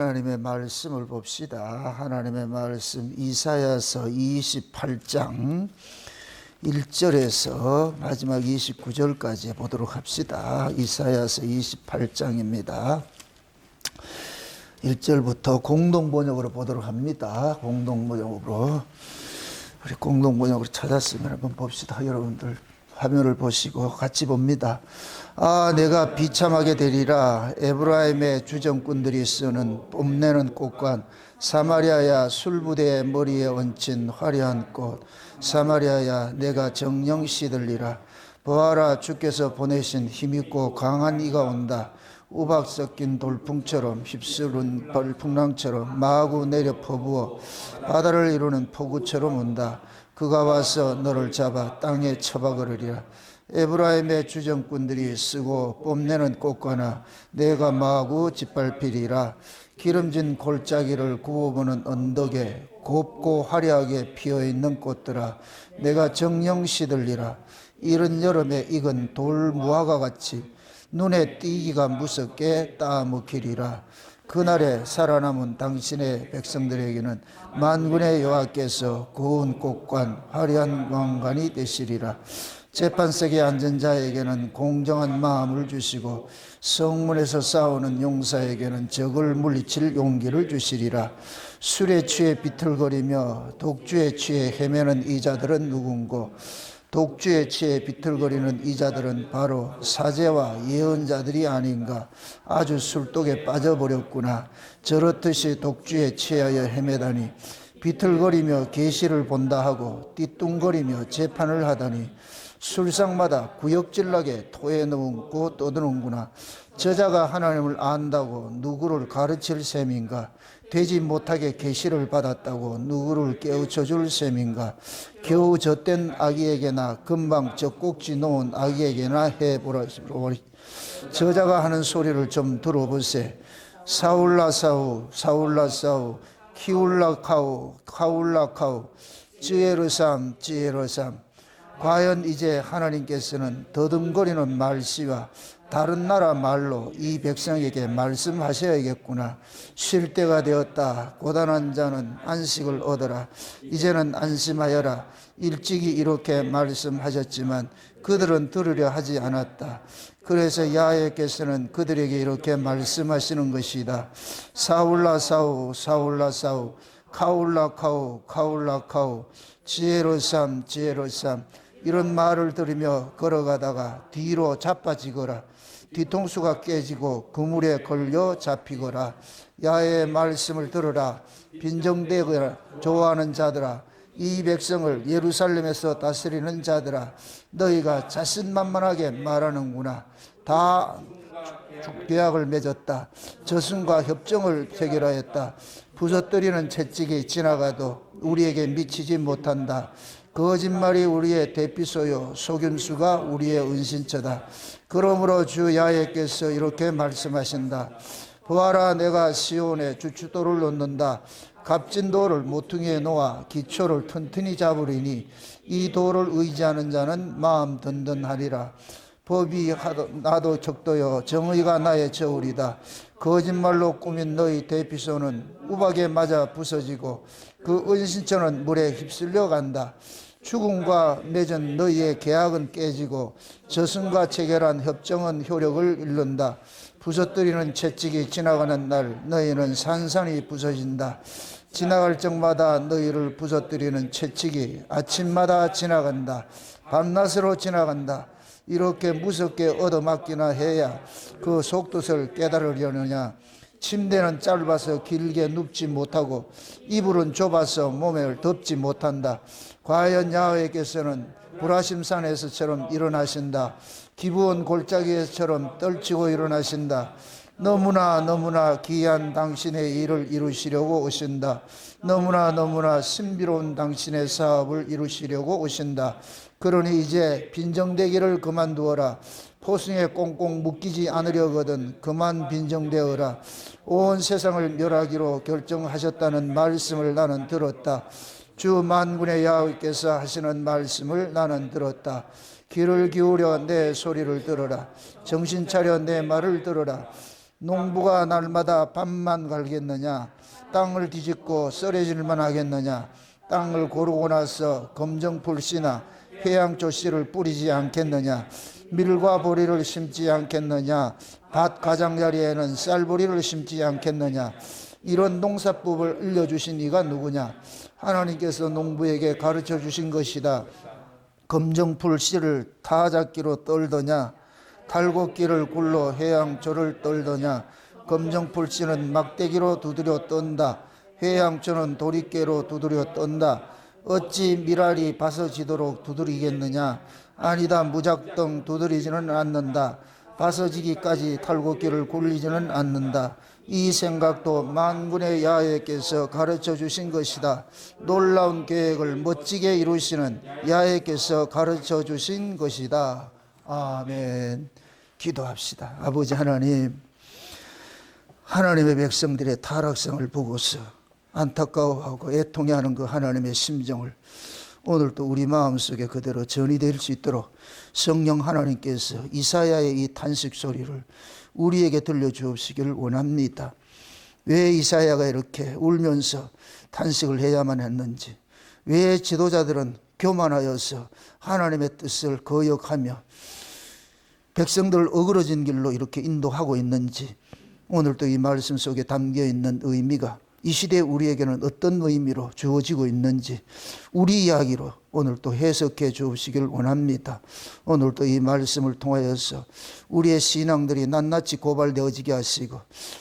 하나님의 말씀을 봅시다. 하나님의 말씀 이사야서 28장 1절에서 마지막 29절까지 보도록 합시다. 이사야서 28장입니다. 1절부터 공동번역으로 보도록 합니다. 공동번역으로. 우리 공동번역으로 찾았으면 한번 봅시다. 여러분들 화면을 보시고 같이 봅니다. 내가 비참하게 되리라. 에브라임의 주정꾼들이 쓰는 뽐내는 꽃관, 사마리아야 술부대의 머리에 얹힌 화려한 꽃, 사마리아야 내가 정령 시들리라. 보아라, 주께서 보내신 힘있고 강한 이가 온다. 우박 섞인 돌풍처럼 휩쓸은 벌풍랑처럼 마구 내려 퍼부어 바다를 이루는 폭우처럼 온다. 그가 와서 너를 잡아 땅에 처박으리라. 에브라임의 주정꾼들이 쓰고 뽐내는 꽃가나 내가 마구 짓밟히리라. 기름진 골짜기를 구워보는 언덕에 곱고 화려하게 피어있는 꽃들아, 내가 정령 시들리라. 이른 여름에 익은 돌 무화과 같이 눈에 띄기가 무섭게 따먹히리라. 그날에 살아남은 당신의 백성들에게는 만군의 여호와께서 고운 꽃관 화려한 왕관이 되시리라. 재판석에 앉은 자에게는 공정한 마음을 주시고 성문에서 싸우는 용사에게는 적을 물리칠 용기를 주시리라. 술에 취해 비틀거리며 독주에 취해 헤매는 이자들은 누군고? 독주에 취해 비틀거리는 이자들은 바로 사제와 예언자들이 아닌가. 아주 술독에 빠져버렸구나. 저렇듯이 독주에 취하여 헤매다니, 비틀거리며 계시를 본다 하고 띠뚱거리며 재판을 하다니, 술상마다 구역질나게 토해 넣고 떠드는구나. 저자가 하나님을 안다고 누구를 가르칠 셈인가? 되지 못하게 계시를 받았다고 누구를 깨우쳐 줄 셈인가? 겨우 젖된 아기에게나 금방 젖꼭지 놓은 아기에게나 해보라. 저자가 하는 소리를 좀 들어보세. 사울라 사우, 사울라 사우, 키울라 카우, 카울라 카우, 찌에르삼, 찌에르삼. 과연 이제 하나님께서는 더듬거리는 말씨와 다른 나라 말로 이 백성에게 말씀하셔야겠구나. 쉴 때가 되었다. 고단한 자는 안식을 얻어라. 이제는 안심하여라. 일찍이 이렇게 말씀하셨지만 그들은 들으려 하지 않았다. 그래서 야훼께서는 그들에게 이렇게 말씀하시는 것이다. 사울라 사우, 사울라 사우, 카울라 카우, 카울라 카우, 지혜로삼, 지혜로삼. 이런 말을 들으며 걸어가다가 뒤로 자빠지거라. 뒤통수가 깨지고 그물에 걸려 잡히거라. 야훼의 말씀을 들으라. 빈정대거라. 좋아하는 자들아, 이 백성을 예루살렘에서 다스리는 자들아, 너희가 자신만만하게 말하는구나. 다 계약을 맺었다. 저승과 협정을 체결하였다. 부서뜨리는 채찍이 지나가도 우리에게 미치지 못한다. 거짓말이 우리의 대피소요, 속임수가 우리의 은신처다. 그러므로 주 야훼께서 이렇게 말씀하신다. 보아라, 내가 시온에 주춧돌을 놓는다. 값진 돌을 모퉁이에 놓아 기초를 튼튼히 잡으리니 이 돌을 의지하는 자는 마음 든든하리라. 법이 나도 적도요, 정의가 나의 저울이다. 거짓말로 꾸민 너희 대피소는 우박에 맞아 부서지고 그 은신처는 물에 휩쓸려 간다. 죽음과 맺은 너희의 계약은 깨지고 저승과 체결한 협정은 효력을 잃는다. 부서뜨리는 채찍이 지나가는 날 너희는 산산이 부서진다. 지나갈 적마다 너희를 부서뜨리는 채찍이 아침마다 지나간다. 밤낮으로 지나간다. 이렇게 무섭게 얻어맞기나 해야 그 속뜻을 깨달으려느냐. 침대는 짧아서 길게 눕지 못하고 이불은 좁아서 몸을 덮지 못한다. 과연 야훼께서는 불하심산에서처럼 일어나신다. 기브온 골짜기에서처럼 떨치고 일어나신다. 너무나 귀한 당신의 일을 이루시려고 오신다. 너무나 신비로운 당신의 사업을 이루시려고 오신다. 그러니 이제 빈정대기를 그만두어라. 포승에 꽁꽁 묶이지 않으려거든 그만 빈정되어라. 온 세상을 멸하기로 결정하셨다는 말씀을 나는 들었다. 주 만군의 야훼께서 하시는 말씀을 나는 들었다. 귀를 기울여 내 소리를 들어라. 정신 차려 내 말을 들어라. 농부가 날마다 밤만 갈겠느냐? 땅을 뒤집고 썰어질만 하겠느냐? 땅을 고르고 나서 검정풀 씨나 회양조 씨를 뿌리지 않겠느냐? 밀과 보리를 심지 않겠느냐? 밭 가장자리에는 쌀보리를 심지 않겠느냐? 이런 농사법을 알려주신 이가 누구냐? 하나님께서 농부에게 가르쳐 주신 것이다. 검정풀 씨를 타작기로 떨더냐? 탈곡기를 굴러 회양초를 떨더냐? 검정풀 씨는 막대기로 두드려 떤다. 회양초는 도리깨로 두드려 떤다. 어찌 밀알이 벗어지도록 두드리겠느냐? 아니다. 무작정 두드리지는 않는다. 벗어지기까지 탈곡기를 굴리지는 않는다. 이 생각도 만군의 야훼께서 가르쳐 주신 것이다. 놀라운 계획을 멋지게 이루시는 야훼께서 가르쳐 주신 것이다. 아멘. 기도합시다. 아버지 하나님, 하나님의 백성들의 타락성을 보고서 안타까워하고 애통해하는 그 하나님의 심정을 오늘도 우리 마음속에 그대로 전이될 수 있도록 성령 하나님께서 이사야의 이 탄식 소리를 우리에게 들려주옵시기를 원합니다. 왜 이사야가 이렇게 울면서 탄식을 해야만 했는지, 왜 지도자들은 교만하여서 하나님의 뜻을 거역하며 백성들을 어그러진 길로 이렇게 인도하고 있는지, 오늘도 이 말씀 속에 담겨있는 의미가 이 시대에 우리에게는 어떤 의미로 주어지고 있는지 우리 이야기로 오늘 또 해석해 주시기를 원합니다. 오늘도 이 말씀을 통하여서 우리의 신앙들이 낱낱이 고발되어지게 하시고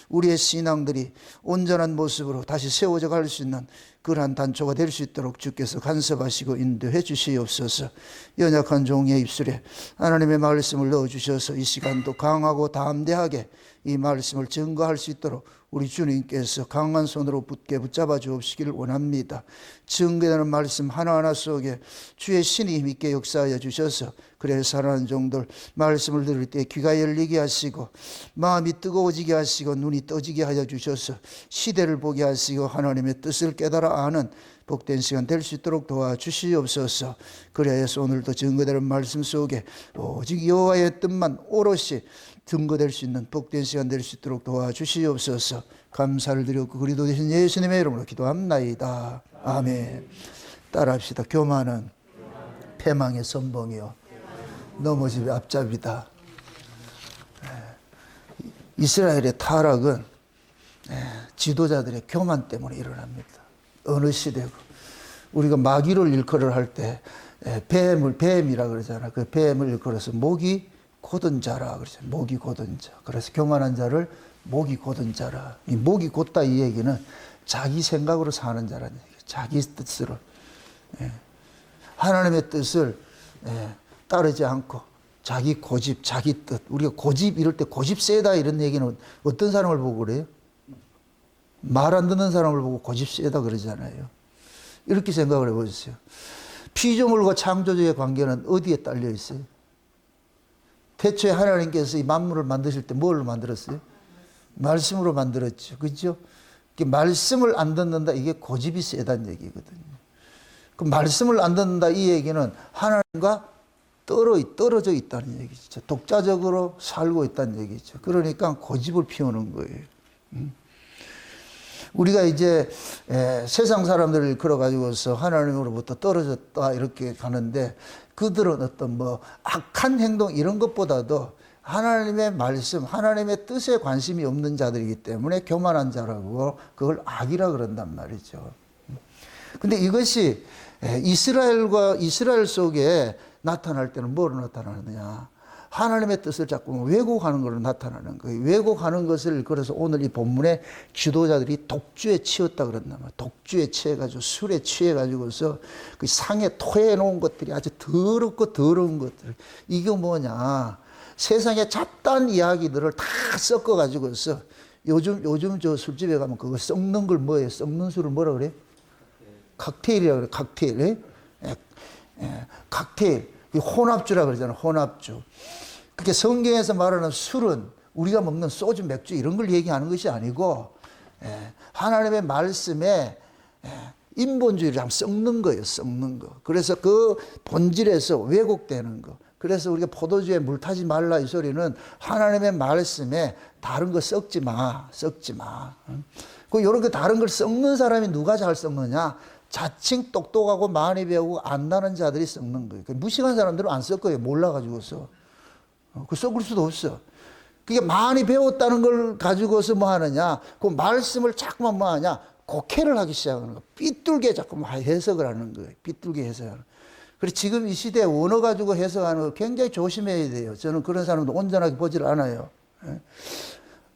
우리의 신앙들이 온전한 모습으로 다시 세워져 갈 수 있는 그러한 단초가 될 수 있도록 주께서 간섭하시고 인도해 주시옵소서. 연약한 종의 입술에 하나님의 말씀을 넣어주셔서 이 시간도 강하고 담대하게 이 말씀을 증거할 수 있도록 우리 주님께서 강한 손으로 붙게 붙잡아 주옵시기를 원합니다. 증거되는 말씀 하나하나 속에 주의 신이 힘있게 역사하여 주셔서 그래 살아가는 종들 말씀을 들을 때 귀가 열리게 하시고 마음이 뜨거워지게 하시고 눈이 떠지게 하여 주셔서 시대를 보게 하시고 하나님의 뜻을 깨달아 아는 복된 시간 될 수 있도록 도와주시옵소서. 그래서 오늘도 증거되는 말씀 속에 오직 여호와의 뜻만 오롯이 증거될 수 있는 복된 시간 될 수 있도록 도와주시옵소서. 감사를 드렸고 그리도 되신 예수님의 이름으로 기도합나이다. 아멘. 따라합시다. 교만은 패망의 선봉이요 넘어짐의 앞잡이다. 이스라엘의 타락은 지도자들의 교만 때문에 일어납니다. 어느 시대고 우리가 마귀를 일컬을 할 때 뱀이라 그러잖아. 그 뱀을 일컬어서 목이 곧은 자라 그러죠. 목이 곧은 자. 그래서 교만한 자를 목이 곧은 자라. 이 목이 곧다 이 얘기는 자기 생각으로 사는 자라는 얘기예요. 자기 뜻으로. 하나님의 뜻을 따르지 않고 자기 고집, 자기 뜻. 우리가 고집 이럴 때 고집 세다 이런 얘기는 어떤 사람을 보고 그래요? 말 안 듣는 사람을 보고 고집 세다 그러잖아요. 이렇게 생각을 해보세요. 피조물과 창조주의 관계는 어디에 딸려 있어요? 태초에 하나님께서 이 만물을 만드실 때 뭘로 만들었어요? 말씀으로 만들었죠. 그렇죠? 말씀을 안 듣는다 이게 고집이 세다는 얘기거든요. 그 말씀을 안 듣는다 이 얘기는 하나님과 떨어져 있다는 얘기죠. 독자적으로 살고 있다는 얘기죠. 그러니까 고집을 피우는 거예요. 우리가 이제 세상 사람들을 걸어가지고서 하나님으로부터 떨어졌다 이렇게 가는데 그들은 어떤 뭐 악한 행동 이런 것보다도 하나님의 말씀, 하나님의 뜻에 관심이 없는 자들이기 때문에 교만한 자라고 그걸 악이라 그런단 말이죠. 근데 이것이 이스라엘 속에 나타날 때는 뭐로 나타나느냐? 하나님의 뜻을 자꾸 왜곡하는 걸로 나타나는 거예요. 왜곡하는 것을 그래서 오늘 이 본문에 지도자들이 독주에 치였다 그랬나 말이에요. 독주에 취해가지고 술에 취해가지고서 그 상에 토해 놓은 것들이 아주 더럽고 더러운 것들. 이게 뭐냐? 세상의 잡다한 이야기들을 다 섞어가지고서 요즘 저 술집에 가면 그거 썩는 걸 뭐예요? 썩는 술을 뭐라 그래? 칵테일이라 그래. 칵테일. 칵테일. 혼합주라 그러잖아요. 혼합주. 그렇게 성경에서 말하는 술은 우리가 먹는 소주, 맥주 이런 걸 얘기하는 것이 아니고 하나님의 말씀에 인본주의를 썩는 거예요. 썩는 거. 그래서 그 본질에서 왜곡되는 거. 그래서 우리가 포도주에 물 타지 말라 이 소리는 하나님의 말씀에 다른 거 섞지 마. 섞지 마. 그 요렇게 다른 걸 섞는 사람이 누가 잘 섞느냐? 자칭 똑똑하고 많이 배우고 안다는 자들이 섞는 거예요. 무식한 사람들은 안 섞어요. 몰라가지고서. 그 섞을 수도 없어. 그게 많이 배웠다는 걸 가지고서 뭐 하느냐? 그 말씀을 자꾸만 뭐 하냐? 곡해를 하기 시작하는 거예요. 삐뚤게 자꾸만 해석을 하는 거예요. 삐뚤게 해석하는 거예요. 그래서 지금 이 시대에 언어 가지고 해석하는 거 굉장히 조심해야 돼요. 저는 그런 사람도 온전하게 보질 않아요.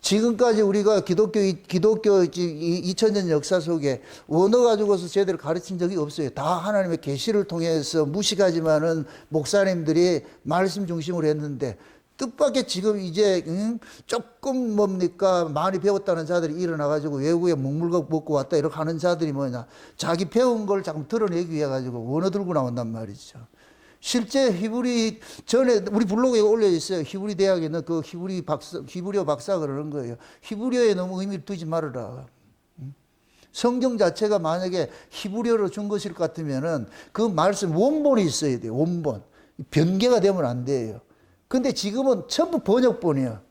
지금까지 우리가 기독교 2000년 역사 속에 언어 가지고서 제대로 가르친 적이 없어요. 다 하나님의 계시를 통해서 무식하지만은 목사님들이 말씀 중심으로 했는데 뜻밖의 지금 이제 조금 뭡니까 많이 배웠다는 자들이 일어나가지고 외국에 먹물고 먹고 왔다 이렇게 하는 자들이 뭐냐 자기 배운 걸 자꾸 드러내기 위해 가지고 원어 들고 나온단 말이죠. 실제 히브리 전에 우리 블로그에 올려 있어요. 히브리 대학에 있는 그 히브리어 박사 그러는 거예요. 히브리어에 너무 의미를 두지 말아라. 성경 자체가 만약에 히브리어로 준 것일 것 같으면은 그 말씀 원본이 있어야 돼요. 원본. 변개가 되면 안 돼요. 근데 지금은 전부 번역본이야.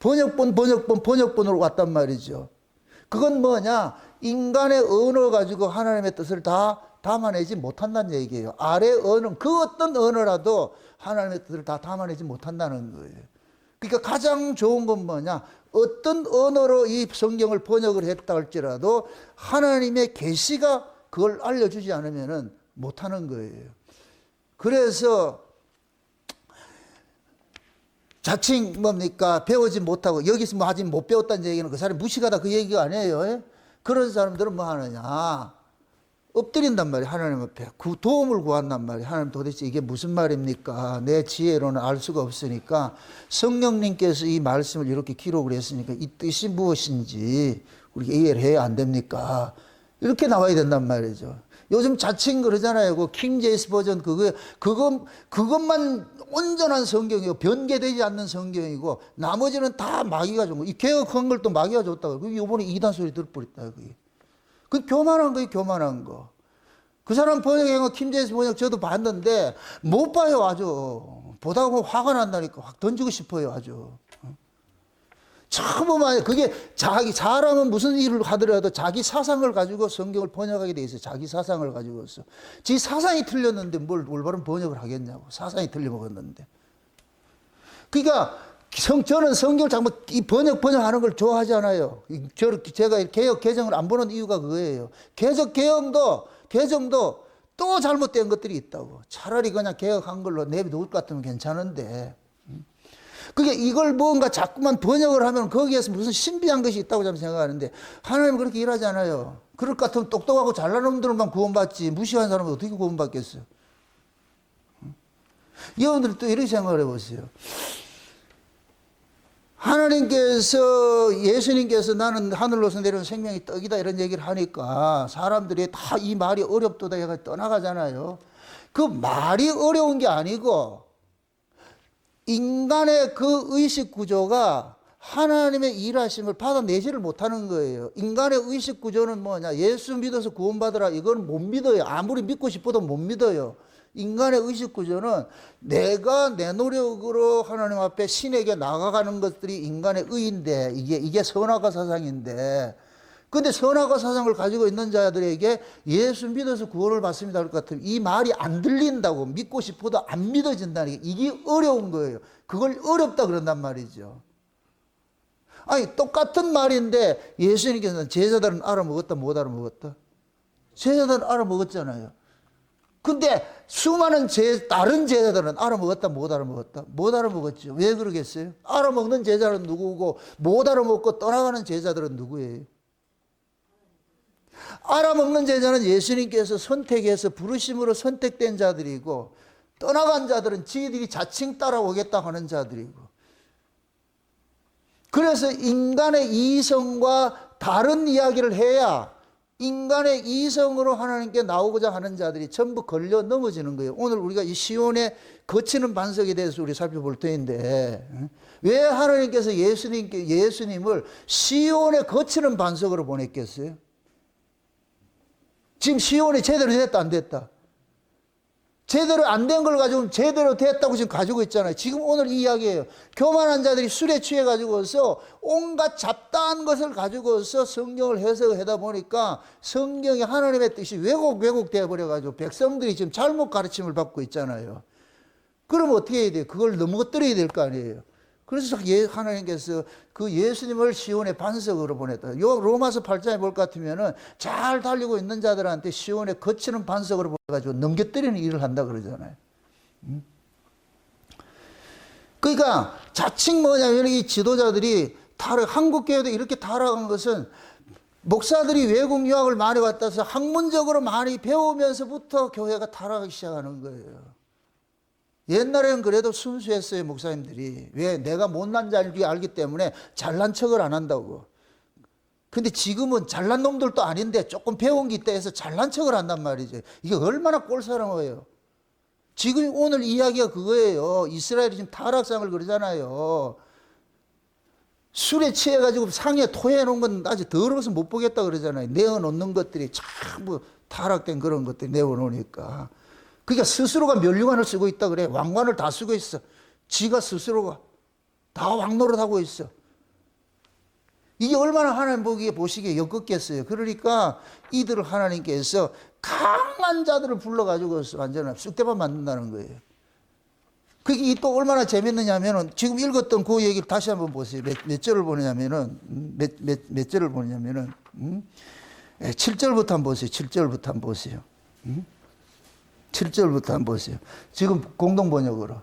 번역본으로 왔단 말이죠. 그건 뭐냐? 인간의 언어 가지고 하나님의 뜻을 다 담아내지 못한다는 얘기예요. 아래 언어, 그 어떤 언어라도 하나님의 뜻을 다 담아내지 못한다는 거예요. 그러니까 가장 좋은 건 뭐냐? 어떤 언어로 이 성경을 번역을 했다 할지라도 하나님의 계시가 그걸 알려주지 않으면 못하는 거예요. 그래서 자칭 뭡니까 배우지 못하고 여기서 뭐 아직 못 배웠다는 얘기는 그 사람이 무식하다 그 얘기가 아니에요. 그런 사람들은 뭐 하느냐 엎드린단 말이에요. 하나님 앞에 그 도움을 구한단 말이에요. 하나님 도대체 이게 무슨 말입니까? 내 지혜로는 알 수가 없으니까 성령님께서 이 말씀을 이렇게 기록을 했으니까 이 뜻이 무엇인지 우리가 이해를 해야 안 됩니까? 이렇게 나와야 된단 말이죠. 요즘 자칭 그러잖아요. 그 킹 제임스 버전 그것만 온전한 성경이고 변개되지 않는 성경이고 나머지는 다 마귀가 준 거. 이 개혁한 걸 또 마귀가 줬다고. 그 이번에 이단 소리 들어버렸다. 그게. 그 교만한 거예요. 교만한 거. 그 사람 번역한 거 킹 제임스 번역 저도 봤는데 못 봐요. 아주. 보다 보면 화가 난다니까. 확 던지고 싶어요. 아주. 처음 봐요. 그게 사람은 무슨 일을 하더라도 자기 사상을 가지고 성경을 번역하게 돼 있어요. 자기 사상을 가지고서. 지 사상이 틀렸는데 뭘 올바른 번역을 하겠냐고. 사상이 틀려먹었는데. 그러니까 저는 성경을 자꾸 이 번역하는 걸 좋아하잖아요. 제가 개혁 개정을 안 보는 이유가 그거예요. 개정도 또 잘못된 것들이 있다고. 차라리 그냥 개혁한 걸로 내비둘 것 같으면 괜찮은데. 그게 이걸 뭔가 자꾸만 번역을 하면 거기에서 무슨 신비한 것이 있다고 저는 생각하는데 하나님은 그렇게 일하잖아요. 그럴 것 같으면 똑똑하고 잘난 놈들만 구원받지 무시한 사람은 어떻게 구원받겠어요? 여러분들이 또 이렇게 생각을 해보세요. 예수님께서 나는 하늘로서 내려온 생명의 떡이다 이런 얘기를 하니까 사람들이 다 이 말이 어렵도다 해가 떠나가잖아요. 그 말이 어려운 게 아니고 인간의 그 의식 구조가 하나님의 일하심을 받아내지를 못하는 거예요. 인간의 의식 구조는 뭐냐? 예수 믿어서 구원받으라. 이건 못 믿어요. 아무리 믿고 싶어도 못 믿어요. 인간의 의식 구조는 내가 내 노력으로 하나님 앞에 신에게 나아가는 것들이 인간의 의인데 이게 선악과 사상인데 근데 선악과 사상을 가지고 있는 자들에게 예수 믿어서 구원을 받습니다 할 것 같으면 이 말이 안 들린다고 믿고 싶어도 안 믿어진다는 게 이게 어려운 거예요. 그걸 어렵다 그런단 말이죠. 아니 똑같은 말인데 예수님께서는 제자들은 알아먹었다 못 알아먹었다? 제자들은 알아먹었잖아요. 근데 수많은 다른 제자들은 알아먹었다 못 알아먹었다? 못 알아먹었죠. 왜 그러겠어요? 알아먹는 제자는 누구고 못 알아먹고 떠나가는 제자들은 누구예요? 알아먹는 제자는 예수님께서 선택해서 부르심으로 선택된 자들이고 떠나간 자들은 지들이 자칭 따라오겠다 하는 자들이고 그래서 인간의 이성과 다른 이야기를 해야 인간의 이성으로 하나님께 나오고자 하는 자들이 전부 걸려 넘어지는 거예요. 오늘 우리가 이 시온의 거치는 반석에 대해서 우리 살펴볼 텐데 왜 하나님께서 예수님을 시온의 거치는 반석으로 보냈겠어요? 지금 시온이 제대로 됐다 안 됐다? 제대로 안 된 걸 가지고 제대로 됐다고 지금 가지고 있잖아요. 지금 오늘 이 이야기예요. 교만한 자들이 술에 취해 가지고서 온갖 잡다한 것을 가지고서 성경을 해석하다 보니까 성경이 하나님의 뜻이 왜곡되어 버려 가지고 백성들이 지금 잘못 가르침을 받고 있잖아요. 그럼 어떻게 해야 돼요? 그걸 넘어뜨려야 될 거 아니에요. 그래서 하나님께서 그 예수님을 시온의 반석으로 보냈다. 요 로마서 8장에 볼 것 같으면은 잘 달리고 있는 자들한테 시온의 거치는 반석으로 보내가지고 넘겨뜨리는 일을 한다 그러잖아요. 그러니까 자칭 뭐냐면 이 지도자들이 한국교회도 이렇게 타락한 것은 목사들이 외국 유학을 많이 갔다 와서 학문적으로 많이 배우면서부터 교회가 타락하기 시작하는 거예요. 옛날에는 그래도 순수했어요, 목사님들이. 왜? 내가 못난 자를 알기 때문에 잘난 척을 안 한다고. 근데 지금은 잘난 놈들도 아닌데 조금 배운 게 있다 해서 잘난 척을 한단 말이죠. 이게 얼마나 꼴사랑해요. 지금 오늘 이야기가 그거예요. 이스라엘이 지금 타락상을 그러잖아요. 술에 취해가지고 상에 토해놓은 건 아직 더러워서 못 보겠다 그러잖아요. 내어놓는 것들이 전부 타락된 그런 것들이 내어놓으니까. 그러니까 스스로가 면류관을 쓰고 있다 그래. 왕관을 다 쓰고 있어. 지가 스스로가 다 왕노릇하고 있어. 이게 얼마나 하나님 보시기에 역겹겠어요. 그러니까 이들을 하나님께서 강한 자들을 불러가지고 완전히 쑥대밭 만든다는 거예요. 그게 또 얼마나 재밌느냐 하면은 지금 읽었던 그 얘기를 다시 한번 보세요. 몇 절을 보느냐면은, 몇 절을 보느냐면은, 7절부터 한번 보세요. 7절부터 한번 보세요. 7절부터 한번 보세요. 지금 공동번역으로.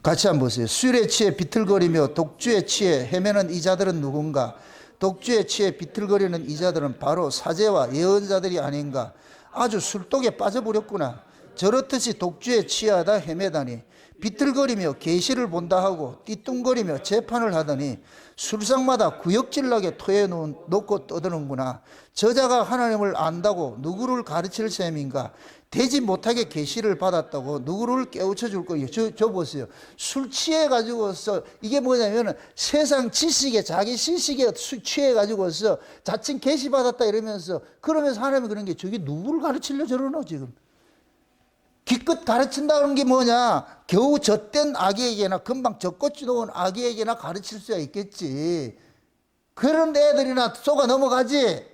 같이 한번 보세요. 술에 취해 비틀거리며 독주에 취해 헤매는 이 자들은 누군가? 독주에 취해 비틀거리는 이 자들은 바로 사제와 예언자들이 아닌가? 아주 술독에 빠져버렸구나. 저렇듯이 독주에 취하다 헤매다니 비틀거리며 계시를 본다 하고 띠뚱거리며 재판을 하더니 술상마다 구역질나게 토해 놓고 떠드는구나. 저자가 하나님을 안다고 누구를 가르칠 셈인가? 되지 못하게 계시를 받았다고 누구를 깨우쳐 줄 거예요. 저 보세요. 술 취해 가지고서 이게 뭐냐면 세상 지식에 자기 지식에 취해 가지고서 자칭 계시 받았다 이러면서 그러면서 하나님이 그런 게 저게 누구를 가르치려 저러노 지금. 기껏 가르친다는 게 뭐냐? 겨우 젖된 아기에게나 금방 젖꽃지도 온 아기에게나 가르칠 수가 있겠지. 그런 애들이나 쏘가 넘어가지.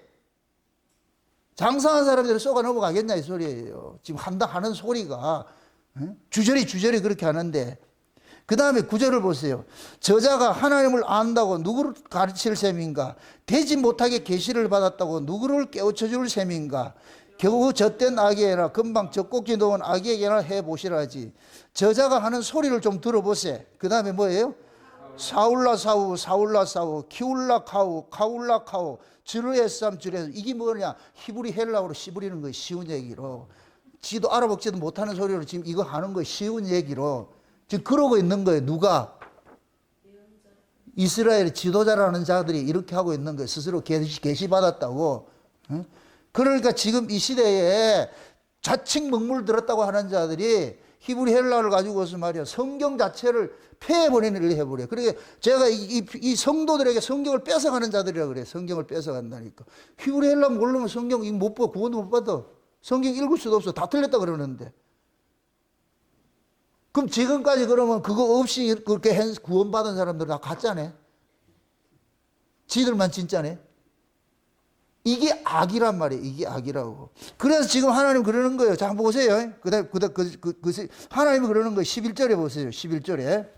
장사한 사람들이 쏘가 넘어가겠냐 이 소리예요. 지금 하는 소리가 주저리 그렇게 하는데 그 다음에 9절을 보세요. 저자가 하나님을 안다고 누구를 가르칠 셈인가? 되지 못하게 계시를 받았다고 누구를 깨우쳐 줄 셈인가? 겨우 젖된 아기에나 금방 젖꼭지 놓은 아기에게나 해보시라지. 저자가 하는 소리를 좀 들어보세요. 그 다음에 뭐예요? 사울라 사우 키울라 카울라 카우 주르에삼 주르에삼. 이게 뭐냐? 히브리 헬라어로 씨부리는 거예요. 쉬운 얘기로. 지도 알아먹지도 못하는 소리로 지금 이거 하는 거예요. 쉬운 얘기로. 지금 그러고 있는 거예요. 누가? 이스라엘 지도자라는 자들이 이렇게 하고 있는 거예요. 스스로 계시 받았다고. 그러니까 지금 이 시대에 자칭 먹물 들었다고 하는 자들이 히브리 헬라를 가지고서 말이야 성경 자체를 폐해버리는 일을 해버려요. 그러니까 제가 이 성도들에게 성경을 뺏어가는 자들이라 그래요. 성경을 뺏어간다니까. 히브리 헬라 모르면 성경 못 봐. 구원도 못 받아. 성경 읽을 수도 없어. 다 틀렸다 그러는데. 그럼 지금까지 그러면 그거 없이 그렇게 구원받은 사람들 다 가짜네. 지들만 진짜네. 이게 악이란 말이에요. 이게 악이라고. 그래서 지금 하나님 그러는 거예요. 자, 한번 보세요. 하나님이 그러는 거예요. 11절에 보세요. 11절에.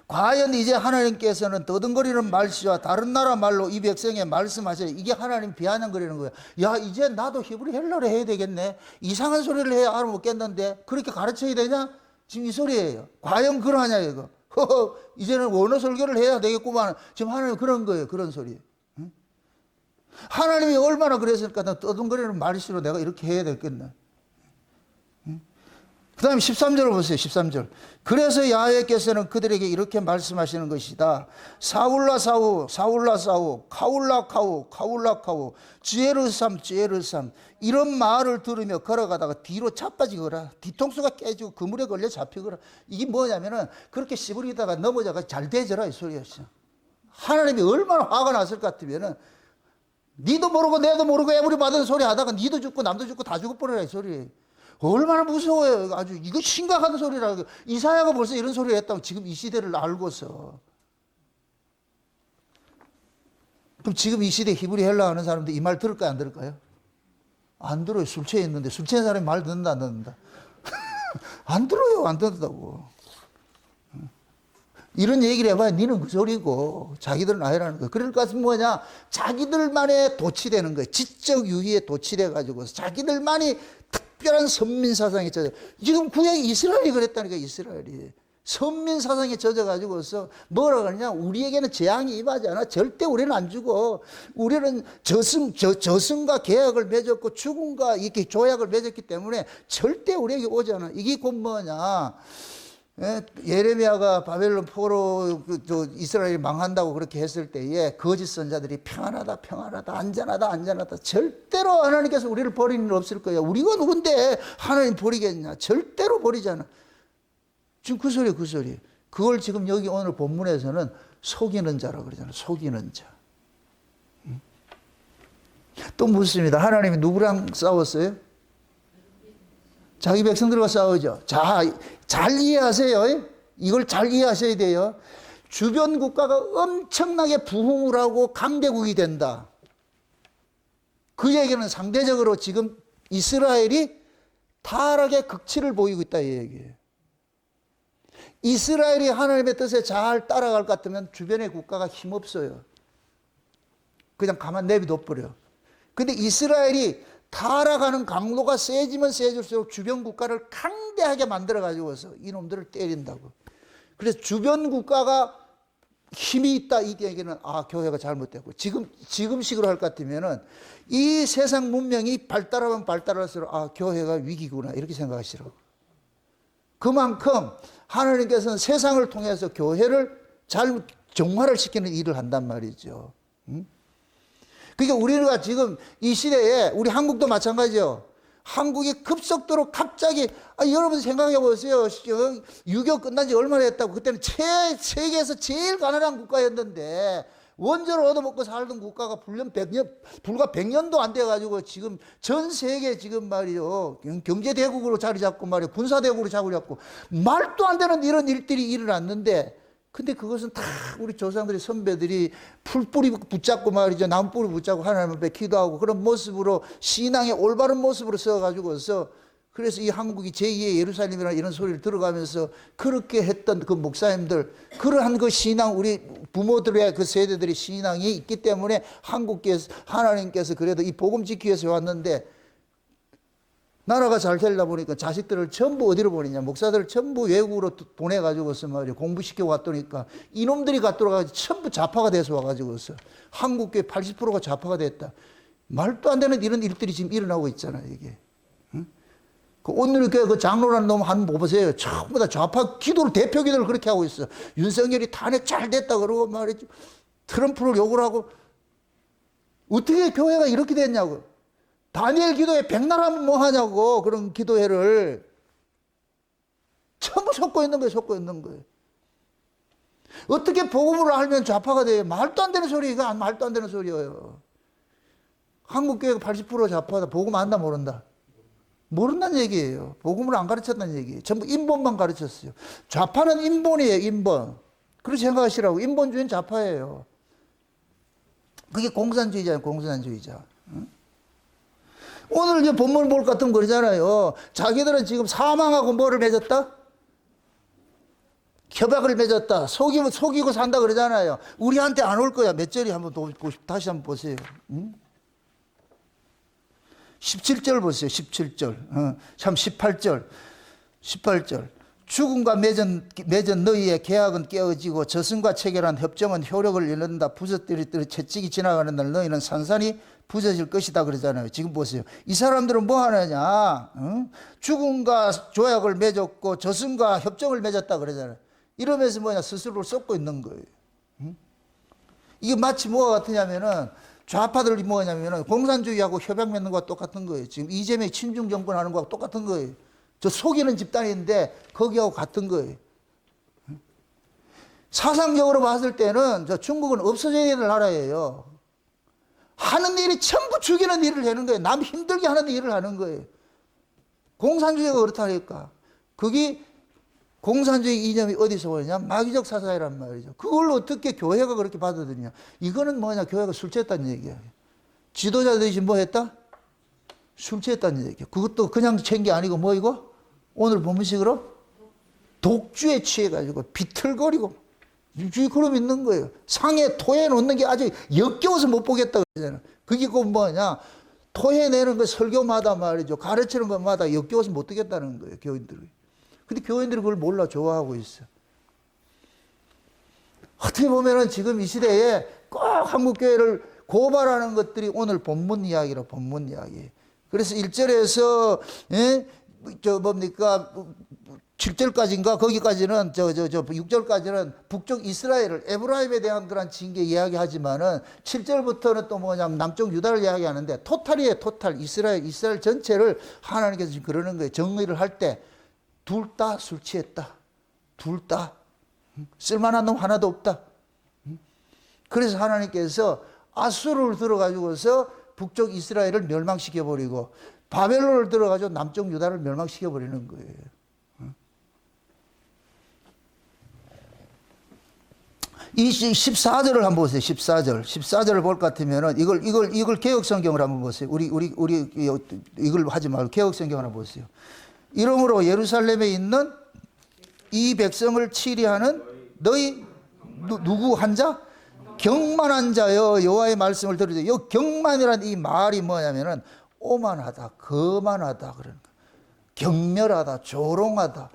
과연 이제 하나님께서는 더듬거리는 말씨와 다른 나라 말로 이 백성에 말씀하셔요. 이게 하나님 비아냥거리는 거예요. 야, 이제 나도 히브리 헬라를 해야 되겠네. 이상한 소리를 해야 알아먹겠는데 그렇게 가르쳐야 되냐? 지금 이 소리예요. 과연 그러하냐 이거. 이제는 원어 설교를 해야 되겠구만. 지금 하나님 그런 거예요. 그런 소리. 하나님이 얼마나 그랬을까? 나 떠듬거리는 말씨로 내가 이렇게 해야 되겠나? 그 다음에 13절을 보세요. 13절. 그래서 야훼께서는 그들에게 이렇게 말씀하시는 것이다. 사울라 사우 카울라 카우 쥐에르삼 이런 말을 들으며 걸어가다가 뒤로 자빠지거라. 뒤통수가 깨지고 그물에 걸려 잡히거라. 이게 뭐냐면은 그렇게 씨부리다가 넘어져가 잘 되져라 이 소리였어. 하나님이 얼마나 화가 났을 것 같으면은 니도 모르고 내도 모르고 애무리 받은 소리 하다가 니도 죽고 남도 죽고 다 죽어버려라 이 소리예요. 얼마나 무서워요. 아주 이거 심각한 소리라. 이사야가 벌써 이런 소리를 했다고 지금 이 시대를 알고서. 그럼 지금 이 시대에 히브리 헬라 하는 사람들 이 말 들을까요? 안 들을까요? 안 들어요. 술 취해 있는데 술 취한 사람이 말 듣는다 안 듣는다? 안 들어요. 안 듣는다고. 이런 얘기를 해봐야 니는 그 소리고 자기들은 아니라는 거예요. 그럴 것은 뭐냐? 자기들만의 도취되는 거예요. 지적 유희에 도취돼 가지고 자기들만이 특별한 선민 사상에 젖어. 지금 구약 이스라엘이 그랬다니까. 이스라엘이 선민 사상에 젖어 가지고서 뭐라 그러냐? 우리에게는 재앙이 임하지 않아. 절대 우리는 안 죽어. 우리는 저승과 계약을 맺었고 죽음과 이렇게 조약을 맺었기 때문에 절대 우리에게 오지 않아. 이게 곧 뭐냐? 예레미야가 바벨론 포로 이스라엘이 망한다고 그렇게 했을 때에 거짓 선자들이 평안하다 평안하다 안전하다 안전하다, 절대로 하나님께서 우리를 버리는 일 없을 거야. 우리가 누군데 하나님 버리겠냐? 절대로 버리지 않아. 지금 그 소리 그 소리. 그걸 지금 여기 오늘 본문에서는 속이는 자라고 그러잖아요. 속이는 자. 또 묻습니다. 하나님이 누구랑 싸웠어요? 자기 백성들과 싸우죠. 자, 잘 이해하세요. 이걸 잘 이해하셔야 돼요. 주변 국가가 엄청나게 부흥을 하고 강대국이 된다. 그 얘기는 상대적으로 지금 이스라엘이 타락의 극치를 보이고 있다 이 얘기예요. 이스라엘이 하나님의 뜻에 잘 따라갈 것 같으면 주변의 국가가 힘없어요. 그냥 가만 내비둬버려. 근데 이스라엘이 타락하는 강도가 세지면 세질수록 주변 국가를 강대하게 만들어가지고서 이놈들을 때린다고. 그래서 주변 국가가 힘이 있다 이 얘기는 교회가 잘못됐고, 지금식으로 할 것 같으면은 이 세상 문명이 발달하면 발달할수록 교회가 위기구나 이렇게 생각하시라고. 그만큼 하나님께서는 세상을 통해서 교회를 잘 정화를 시키는 일을 한단 말이죠. 그러니까 우리가 지금 이 시대에 우리 한국도 마찬가지죠. 한국이 급속도로 갑자기 여러분 생각해 보세요. 6.25 끝난 지 얼마나 됐다고. 그때는 세계에서 제일 가난한 국가였는데 원조를 얻어먹고 살던 국가가 불과 100년도 안 돼가지고 지금 전 세계 지금 말이요 경제대국으로 자리 잡고 말이요 군사대국으로 자리 잡고 말도 안 되는 이런 일들이 일어났는데, 근데 그것은 다 우리 조상들이 선배들이 풀뿌리 붙잡고 말이죠. 나무뿌리 붙잡고 하나님 앞에 기도하고 그런 모습으로 신앙의 올바른 모습으로 써가지고서, 그래서 이 한국이 제2의 예루살렘이라는 이런 소리를 들어가면서 그렇게 했던 그 목사님들, 그러한 그 신앙, 우리 부모들의 그 세대들의 신앙이 있기 때문에 한국께서 하나님께서 그래도 이 복음 지키기 위해서 왔는데, 나라가 잘 되려 보니까 자식들을 전부 어디로 보내냐? 목사들을 전부 외국으로 보내가지고서 말이야 공부시켜 왔더니까 이놈들이 갔더라가지고 전부 좌파가 돼서 와가지고서 한국교회 80%가 좌파가 됐다. 말도 안 되는 이런 일들이 지금 일어나고 있잖아요, 이게. 응? 그 오늘 그 장로라는 놈 한 번 보세요. 전부 다 좌파 기도를, 대표 기도를 그렇게 하고 있어. 윤석열이 탄핵 잘 됐다 그러고 말이죠. 트럼프를 욕을 하고. 어떻게 교회가 이렇게 됐냐고. 다니엘 기도회 백날 하면 뭐 하냐고. 그런 기도회를 전부 섞고 있는 거예요. 섞고 있는 거예요. 어떻게 복음을 알면 좌파가 돼요? 말도 안 되는 소리. 이거 말도 안 되는 소리예요. 한국교회가 80% 좌파다. 복음 안다 모른다? 모른다는 얘기예요. 복음을 안 가르쳤다는 얘기예요. 전부 인본만 가르쳤어요. 좌파는 인본이에요. 인본. 그렇게 생각하시라고. 인본주의는 좌파예요. 그게 공산주의자예요. 공산주의자. 응? 오늘 이제 본문 볼 것 같으면 그러잖아요. 자기들은 지금 사망하고 뭐를 맺었다? 협약을 맺었다. 속이고 산다 그러잖아요. 우리한테 안 올 거야. 몇 절이 한번 다시 한번 보세요. 응? 17절 보세요. 17절. 참 18절. 죽음과 맺은 너희의 계약은 깨어지고 저승과 체결한 협정은 효력을 잃는다. 부서뜨리듯이 채찍이 지나가는 날 너희는 산산이 부서질 것이다 그러잖아요. 지금 보세요. 이 사람들은 뭐 하느냐? 죽음과 조약을 맺었고 저승과 협정을 맺었다 그러잖아요. 이러면서 뭐냐? 스스로를 썩고 있는 거예요. 이게 마치 뭐가 같으냐면은 좌파들이 뭐냐면은 공산주의하고 협약 맺는 거와 똑같은 거예요. 지금 이재명이 친중 정권하는 거와 똑같은 거예요. 저 속이는 집단인데 거기하고 같은 거예요. 사상적으로 봤을 때는 저 중국은 없어져야 될 나라예요. 하는 일이 전부 죽이는 일을 하는 거예요. 남 힘들게 하는 일을 하는 거예요. 공산주의가 그렇다니까. 그게 공산주의 이념이 어디서 오느냐? 마귀적 사상이란 말이죠. 그걸 어떻게 교회가 그렇게 받아들이냐? 이거는 뭐냐? 교회가 술 취했다는 얘기야. 지도자들이 뭐 했다? 술 취했다는 얘기야. 그것도 그냥 취한 게 아니고 뭐 이거? 오늘 본문식으로 독주에 취해가지고 비틀거리고 그럼 있는 거예요. 상에 토해 놓는 게 아주 역겨워서 못 보겠다 그러잖아. 그게 그 뭐냐? 토해내는 거 설교마다 말이죠. 가르치는 것마다 역겨워서 못 듣겠다는 거예요. 교인들이. 근데 교인들이 그걸 몰라 좋아하고 있어. 어떻게 보면은 지금 이 시대에 꼭 한국교회를 고발하는 것들이 오늘 본문 이야기라, 본문 이야기. 그래서 1절에서, 예? 뭡니까? 7절까지인가? 거기까지는, 6절까지는 북쪽 이스라엘을, 에브라임에 대한 그런 징계 이야기하지만은 7절부터는 또 뭐냐면 남쪽 유다를 이야기하는데 토탈이에요, 토탈. 이스라엘 전체를 하나님께서 지금 그러는 거예요. 정의를 할 때. 둘 다 술 취했다. 둘 다 쓸만한 놈 하나도 없다. 그래서 하나님께서 아수르를 들어가지고서 북쪽 이스라엘을 멸망시켜버리고 바벨론을 들어가지고 남쪽 유다를 멸망시켜버리는 거예요. 이 14절을 한번 보세요. 14절. 14절을 볼 것 같으면은 이걸 개혁성경을 한번 보세요. 우리 이걸 하지 말고 개혁성경을 한번 보세요. 이러므로 예루살렘에 있는 이 백성을 치리하는 너희 누구 한 자? 경만한 자여 여호와의 말씀을 들으세요. 이 경만이라는 이 말이 뭐냐면은 오만하다, 거만하다 그러는 거예요. 경멸하다, 조롱하다,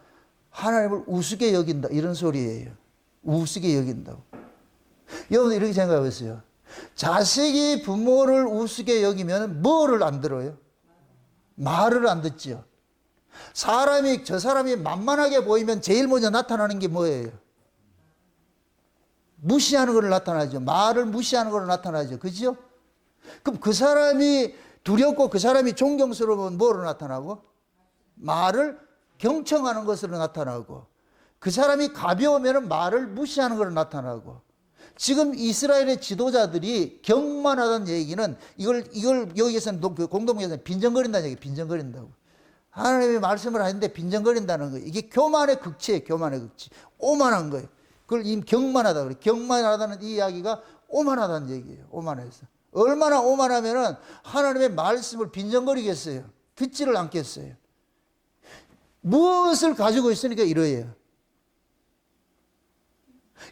하나님을 우습게 여긴다 이런 소리예요. 우습게 여긴다고. 여러분 이렇게 생각해 보세요. 자식이 부모를 우습게 여기면 뭐를 안 들어요? 말을 안 듣죠. 저 사람이 만만하게 보이면 제일 먼저 나타나는 게 뭐예요? 무시하는 걸로 나타나죠. 말을 무시하는 걸로 나타나죠. 그죠? 그럼 그 사람이 두렵고 그 사람이 존경스러우면 뭐로 나타나고? 말을 경청하는 것으로 나타나고, 그 사람이 가벼우면 말을 무시하는 걸로 나타나고. 지금 이스라엘의 지도자들이 경만하다는 얘기는 이걸 여기에서는 공동에서는 빈정거린다는 얘기예요. 빈정거린다고. 하나님의 말씀을 하는데 빈정거린다는 거예요. 이게 교만의 극치예요. 교만의 극치. 오만한 거예요. 그걸 경만하다 그래요. 경만하다는 이 이야기가 오만하다는 얘기예요. 오만해서. 얼마나 오만하면은 하나님의 말씀을 빈정거리겠어요. 듣지를 않겠어요. 무엇을 가지고 있으니까 이러해요.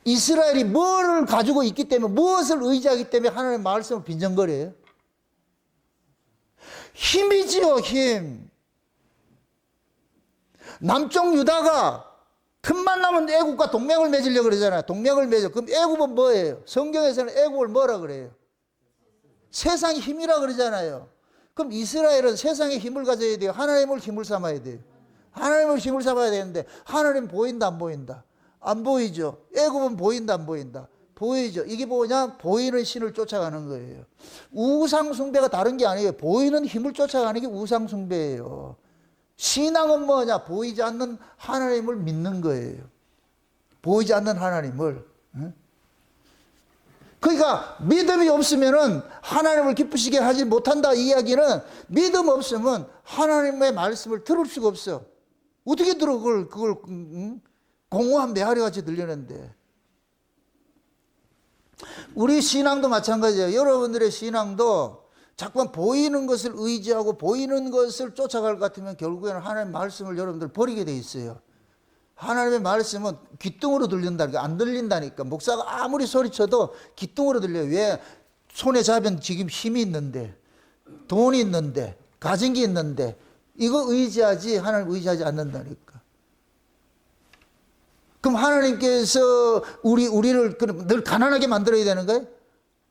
이스라엘이 뭐를 가지고 있기 때문에, 무엇을 의지하기 때문에 하나님의 말씀을 빈정거려요? 힘이지요, 힘. 남쪽 유다가 틈만 나면 애국과 동맹을 맺으려고 그러잖아요. 동맹을 맺어. 그럼 애국은 뭐예요? 성경에서는 애국을 뭐라 그래요? 세상의 힘이라 그러잖아요. 그럼 이스라엘은 세상의 힘을 가져야 돼요? 하나님을 힘을 삼아야 돼요? 하나님을 힘을 삼아야 되는데 하나님 보인다 안 보인다? 안 보이죠. 애굽은 보인다 안 보인다? 보이죠. 이게 뭐냐? 보이는 신을 쫓아가는 거예요. 우상 숭배가 다른 게 아니에요. 보이는 힘을 쫓아가는 게 우상 숭배예요. 신앙은 뭐냐? 보이지 않는 하나님을 믿는 거예요. 보이지 않는 하나님을. 그러니까 믿음이 없으면은 하나님을 기쁘시게 하지 못한다. 이 이야기는 믿음 없으면 하나님의 말씀을 들을 수가 없어. 어떻게 들어 그걸 공허한 메아리 같이 들리는데. 우리 신앙도 마찬가지예요. 여러분들의 신앙도 자꾸만 보이는 것을 의지하고 보이는 것을 쫓아갈 것 같으면 결국에는 하나님의 말씀을 여러분들 버리게 돼 있어요. 하나님의 말씀은 귀뚱으로 들린다니까. 안 들린다니까. 목사가 아무리 소리쳐도 귀뚱으로 들려요. 왜? 손에 잡은 지금 힘이 있는데, 돈이 있는데, 가진 게 있는데, 이거 의지하지 하나님 의지하지 않는다니까. 그럼 하나님께서 우리를 늘 가난하게 만들어야 되는 거예요?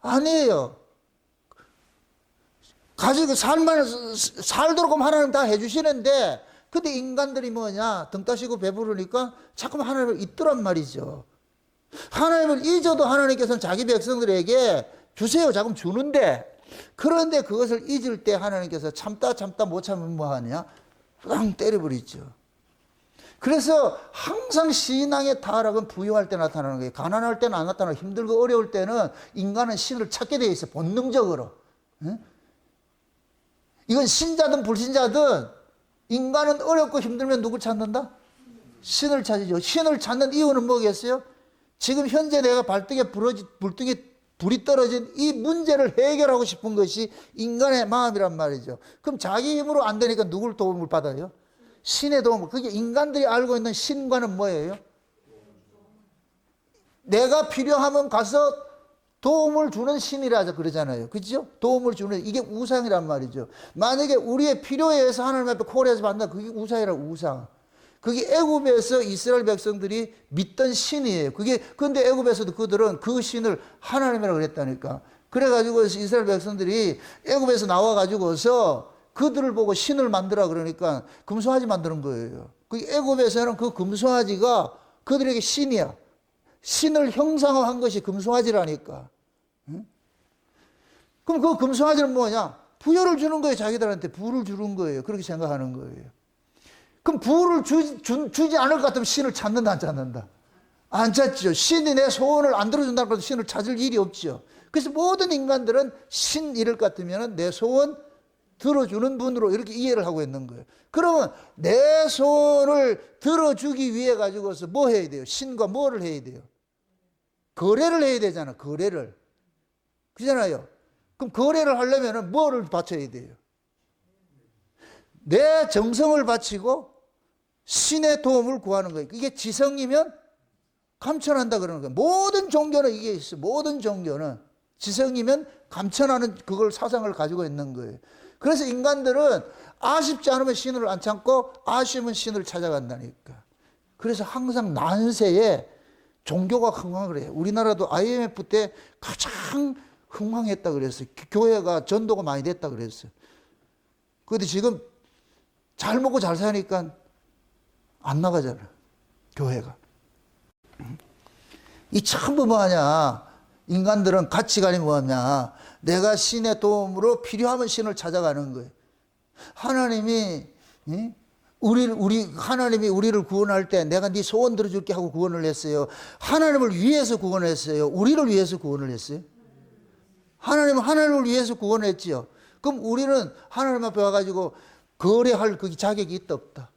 아니에요. 가지고 살도록 하나님 다 해주시는데, 근데 인간들이 뭐냐? 등 따시고 배부르니까 자꾸만 하나님을 잊더란 말이죠. 하나님을 잊어도 하나님께서는 자기 백성들에게 주세요. 자꾸 주는데, 그런데 그것을 잊을 때 하나님께서 참다 못 참으면 뭐 하냐? 빵 때려버리죠. 그래서 항상 신앙의 타락은 부유할 때 나타나는 거예요. 가난할 때는 안 나타나고 힘들고 어려울 때는 인간은 신을 찾게 되어 있어요. 본능적으로. 이건 신자든 불신자든 인간은 어렵고 힘들면 누굴 찾는다? 신을 찾으죠. 신을 찾는 이유는 뭐겠어요? 지금 현재 내가 발등에 불이 떨어진 이 문제를 해결하고 싶은 것이 인간의 마음이란 말이죠. 그럼 자기 힘으로 안 되니까 누굴 도움을 받아요? 신의 도움을. 그게 인간들이 알고 있는 신과는 뭐예요? 내가 필요하면 가서 도움을 주는 신이라 그러잖아요. 그죠? 도움을 주는, 이게 우상이란 말이죠. 만약에 우리의 필요에 의해서 하나님 앞에 콜해서 받는다, 그게 우상이라고, 우상. 그게 애굽에서 이스라엘 백성들이 믿던 신이에요. 근데 애굽에서도 그들은 그 신을 하나님이라고 그랬다니까. 그래가지고 이스라엘 백성들이 애굽에서 나와가지고서 그들을 보고 신을 만들어 그러니까 금송아지 만드는 거예요. 그 애굽에서는 그 금송아지가 그들에게 신이야. 신을 형상화한 것이 금송아지라니까. 응? 그럼 그 금송아지는 뭐냐? 부여를 주는 거예요. 자기들한테 부를 주는 거예요. 그렇게 생각하는 거예요. 그럼 부를 주지 않을 것 같으면 신을 찾는다, 안 찾는다? 안 찾죠. 신이 내 소원을 안 들어준다고 해도 신을 찾을 일이 없죠. 그래서 모든 인간들은 신 이럴 것 같으면 내 소원 들어주는 분으로 이렇게 이해를 하고 있는 거예요. 그러면 내 소원을 들어주기 위해 가지고서 뭐 해야 돼요? 신과 뭐를 해야 돼요? 거래를 해야 되잖아, 거래를. 그잖아요. 그럼 거래를 하려면 뭐를 바쳐야 돼요? 내 정성을 바치고 신의 도움을 구하는 거예요. 이게 지성이면 감천한다 그러는 거예요. 모든 종교는 이게 있어요. 모든 종교는 지성이면 감천하는 그걸 사상을 가지고 있는 거예요. 그래서 인간들은 아쉽지 않으면 신을 안 찾고 아쉬우면 신을 찾아간다니까. 그래서 항상 난세에 종교가 흥황을 해요. 우리나라도 IMF 때 가장 흥황했다 그랬어요. 교회가 전도가 많이 됐다 그랬어요. 그런데 지금 잘 먹고 잘 사니까 안 나가잖아, 교회가. 이 전부 뭐하냐? 인간들은 가치관이 뭐냐? 내가 신의 도움으로 필요하면 신을 찾아가는 거예요. 하나님이 하나님이 우리를 구원할 때 내가 네 소원 들어줄게 하고 구원을 했어요. 하나님을 위해서 구원을 했어요. 우리를 위해서 구원을 했어요. 하나님은 하나님을 위해서 구원을 했지요. 그럼 우리는 하나님 앞에 와가지고 거래할 그 자격이 있다 없다?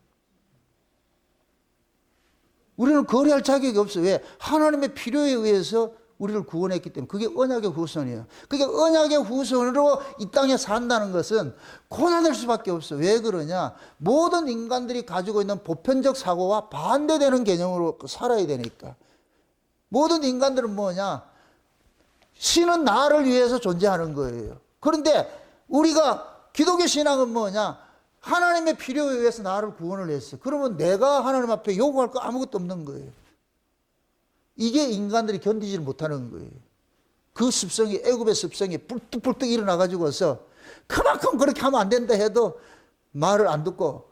우리는 거래할 자격이 없어요. 왜? 하나님의 필요에 의해서 우리를 구원했기 때문에. 그게 언약의 후손이에요. 그게 언약의 후손으로 이 땅에 산다는 것은 고난일 수밖에 없어요. 왜 그러냐? 모든 인간들이 가지고 있는 보편적 사고와 반대되는 개념으로 살아야 되니까. 모든 인간들은 뭐냐? 신은 나를 위해서 존재하는 거예요. 그런데 우리가 기독교 신앙은 뭐냐? 하나님의 필요에 의해서 나를 구원을 했어요. 그러면 내가 하나님 앞에 요구할 거 아무것도 없는 거예요. 이게 인간들이 견디지 못하는 거예요. 그 습성이, 애굽의 습성이 뿔뚝뿔뚝 일어나가지고서 그만큼 그렇게 하면 안 된다 해도 말을 안 듣고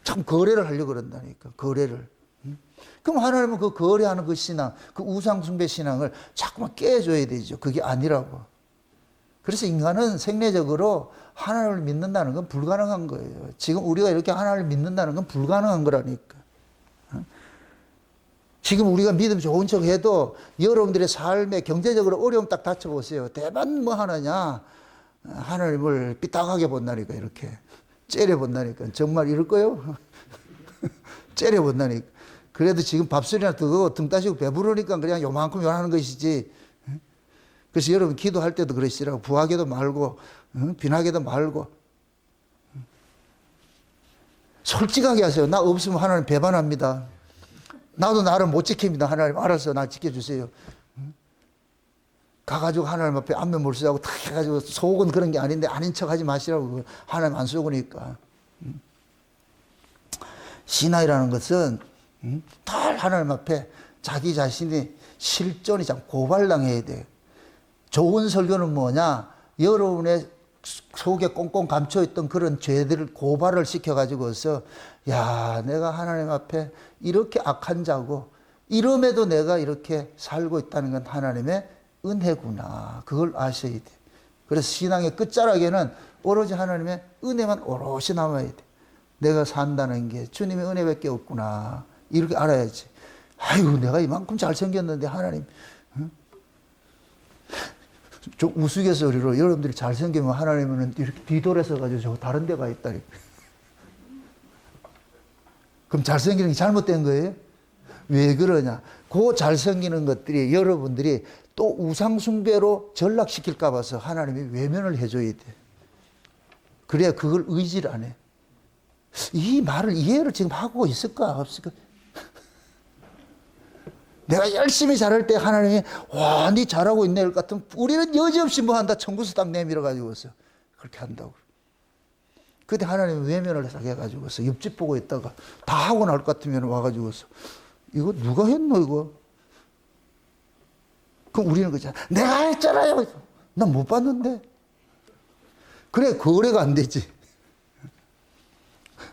참 거래를 하려고 그런다니까, 거래를. 그럼 하나님은 그 거래하는 그 신앙, 그 우상숭배 신앙을 자꾸만 깨줘야 되죠. 그게 아니라고. 그래서 인간은 생리적으로 하나님을 믿는다는 건 불가능한 거예요. 지금 우리가 이렇게 하나님을 믿는다는 건 불가능한 거라니까. 지금 우리가 믿음 좋은 척 해도 여러분들의 삶에 경제적으로 어려움 딱 닥쳐보세요. 대만 뭐 하느냐? 하나님을 삐딱하게 본다니까, 이렇게. 째려본다니까. 정말 이럴 거요? 째려본다니까. 그래도 지금 밥술이나 뜨고 등 따시고 배부르니까 그냥 요만큼 요하는 것이지. 그래서 여러분 기도할 때도 그러시라고. 부하게도 말고, 빈하게도 말고. 솔직하게 하세요. 나 없으면 하나님 배반합니다. 나도 나를 못 지킵니다. 하나님 알아서 나 지켜주세요. 가가지고 하나님 앞에 안면 몰수하고 탁 해가지고 속은 그런 게 아닌데 아닌 척 하지 마시라고. 하나님 안 속으니까. 신앙이라는 것은 다 하나님 앞에 자기 자신이 실존이 참 고발당해야 돼. 좋은 설교는 뭐냐? 여러분의 속에 꽁꽁 감춰있던 그런 죄들을 고발을 시켜가지고서, 야, 내가 하나님 앞에 이렇게 악한 자고 이름에도 내가 이렇게 살고 있다는 건 하나님의 은혜구나. 그걸 아셔야 돼. 그래서 신앙의 끝자락에는 오로지 하나님의 은혜만 오롯이 남아야 돼. 내가 산다는 게 주님의 은혜밖에 없구나. 이렇게 알아야지. 아이고, 내가 이만큼 잘생겼는데 하나님. 좀 우스갯소리로 여러분들이 잘생기면 하나님은 이렇게 뒤돌아서 가지고 저 다른 데가 있다니. 그럼 잘생기는 게 잘못된 거예요? 왜 그러냐? 그 잘생기는 것들이 여러분들이 또 우상숭배로 전락시킬까 봐서 하나님이 외면을 해줘야 돼. 그래야 그걸 의지를 안 해. 이 말을 이해를 지금 하고 있을까 없을까? 내가 열심히 잘할 때 하나님이 와, 니 잘하고 있네 같은, 우리는 여지없이 뭐 한다, 청구서 딱 내밀어 가지고서 그렇게 한다고. 그때 하나님이 외면을 해가지고서 옆집 보고 있다가 다 하고 날 것 같으면 와가지고서 이거 누가 했노 이거? 그럼 우리는 그잖아, 내가 했잖아요. 난 못 봤는데. 그래, 거래가 안 되지.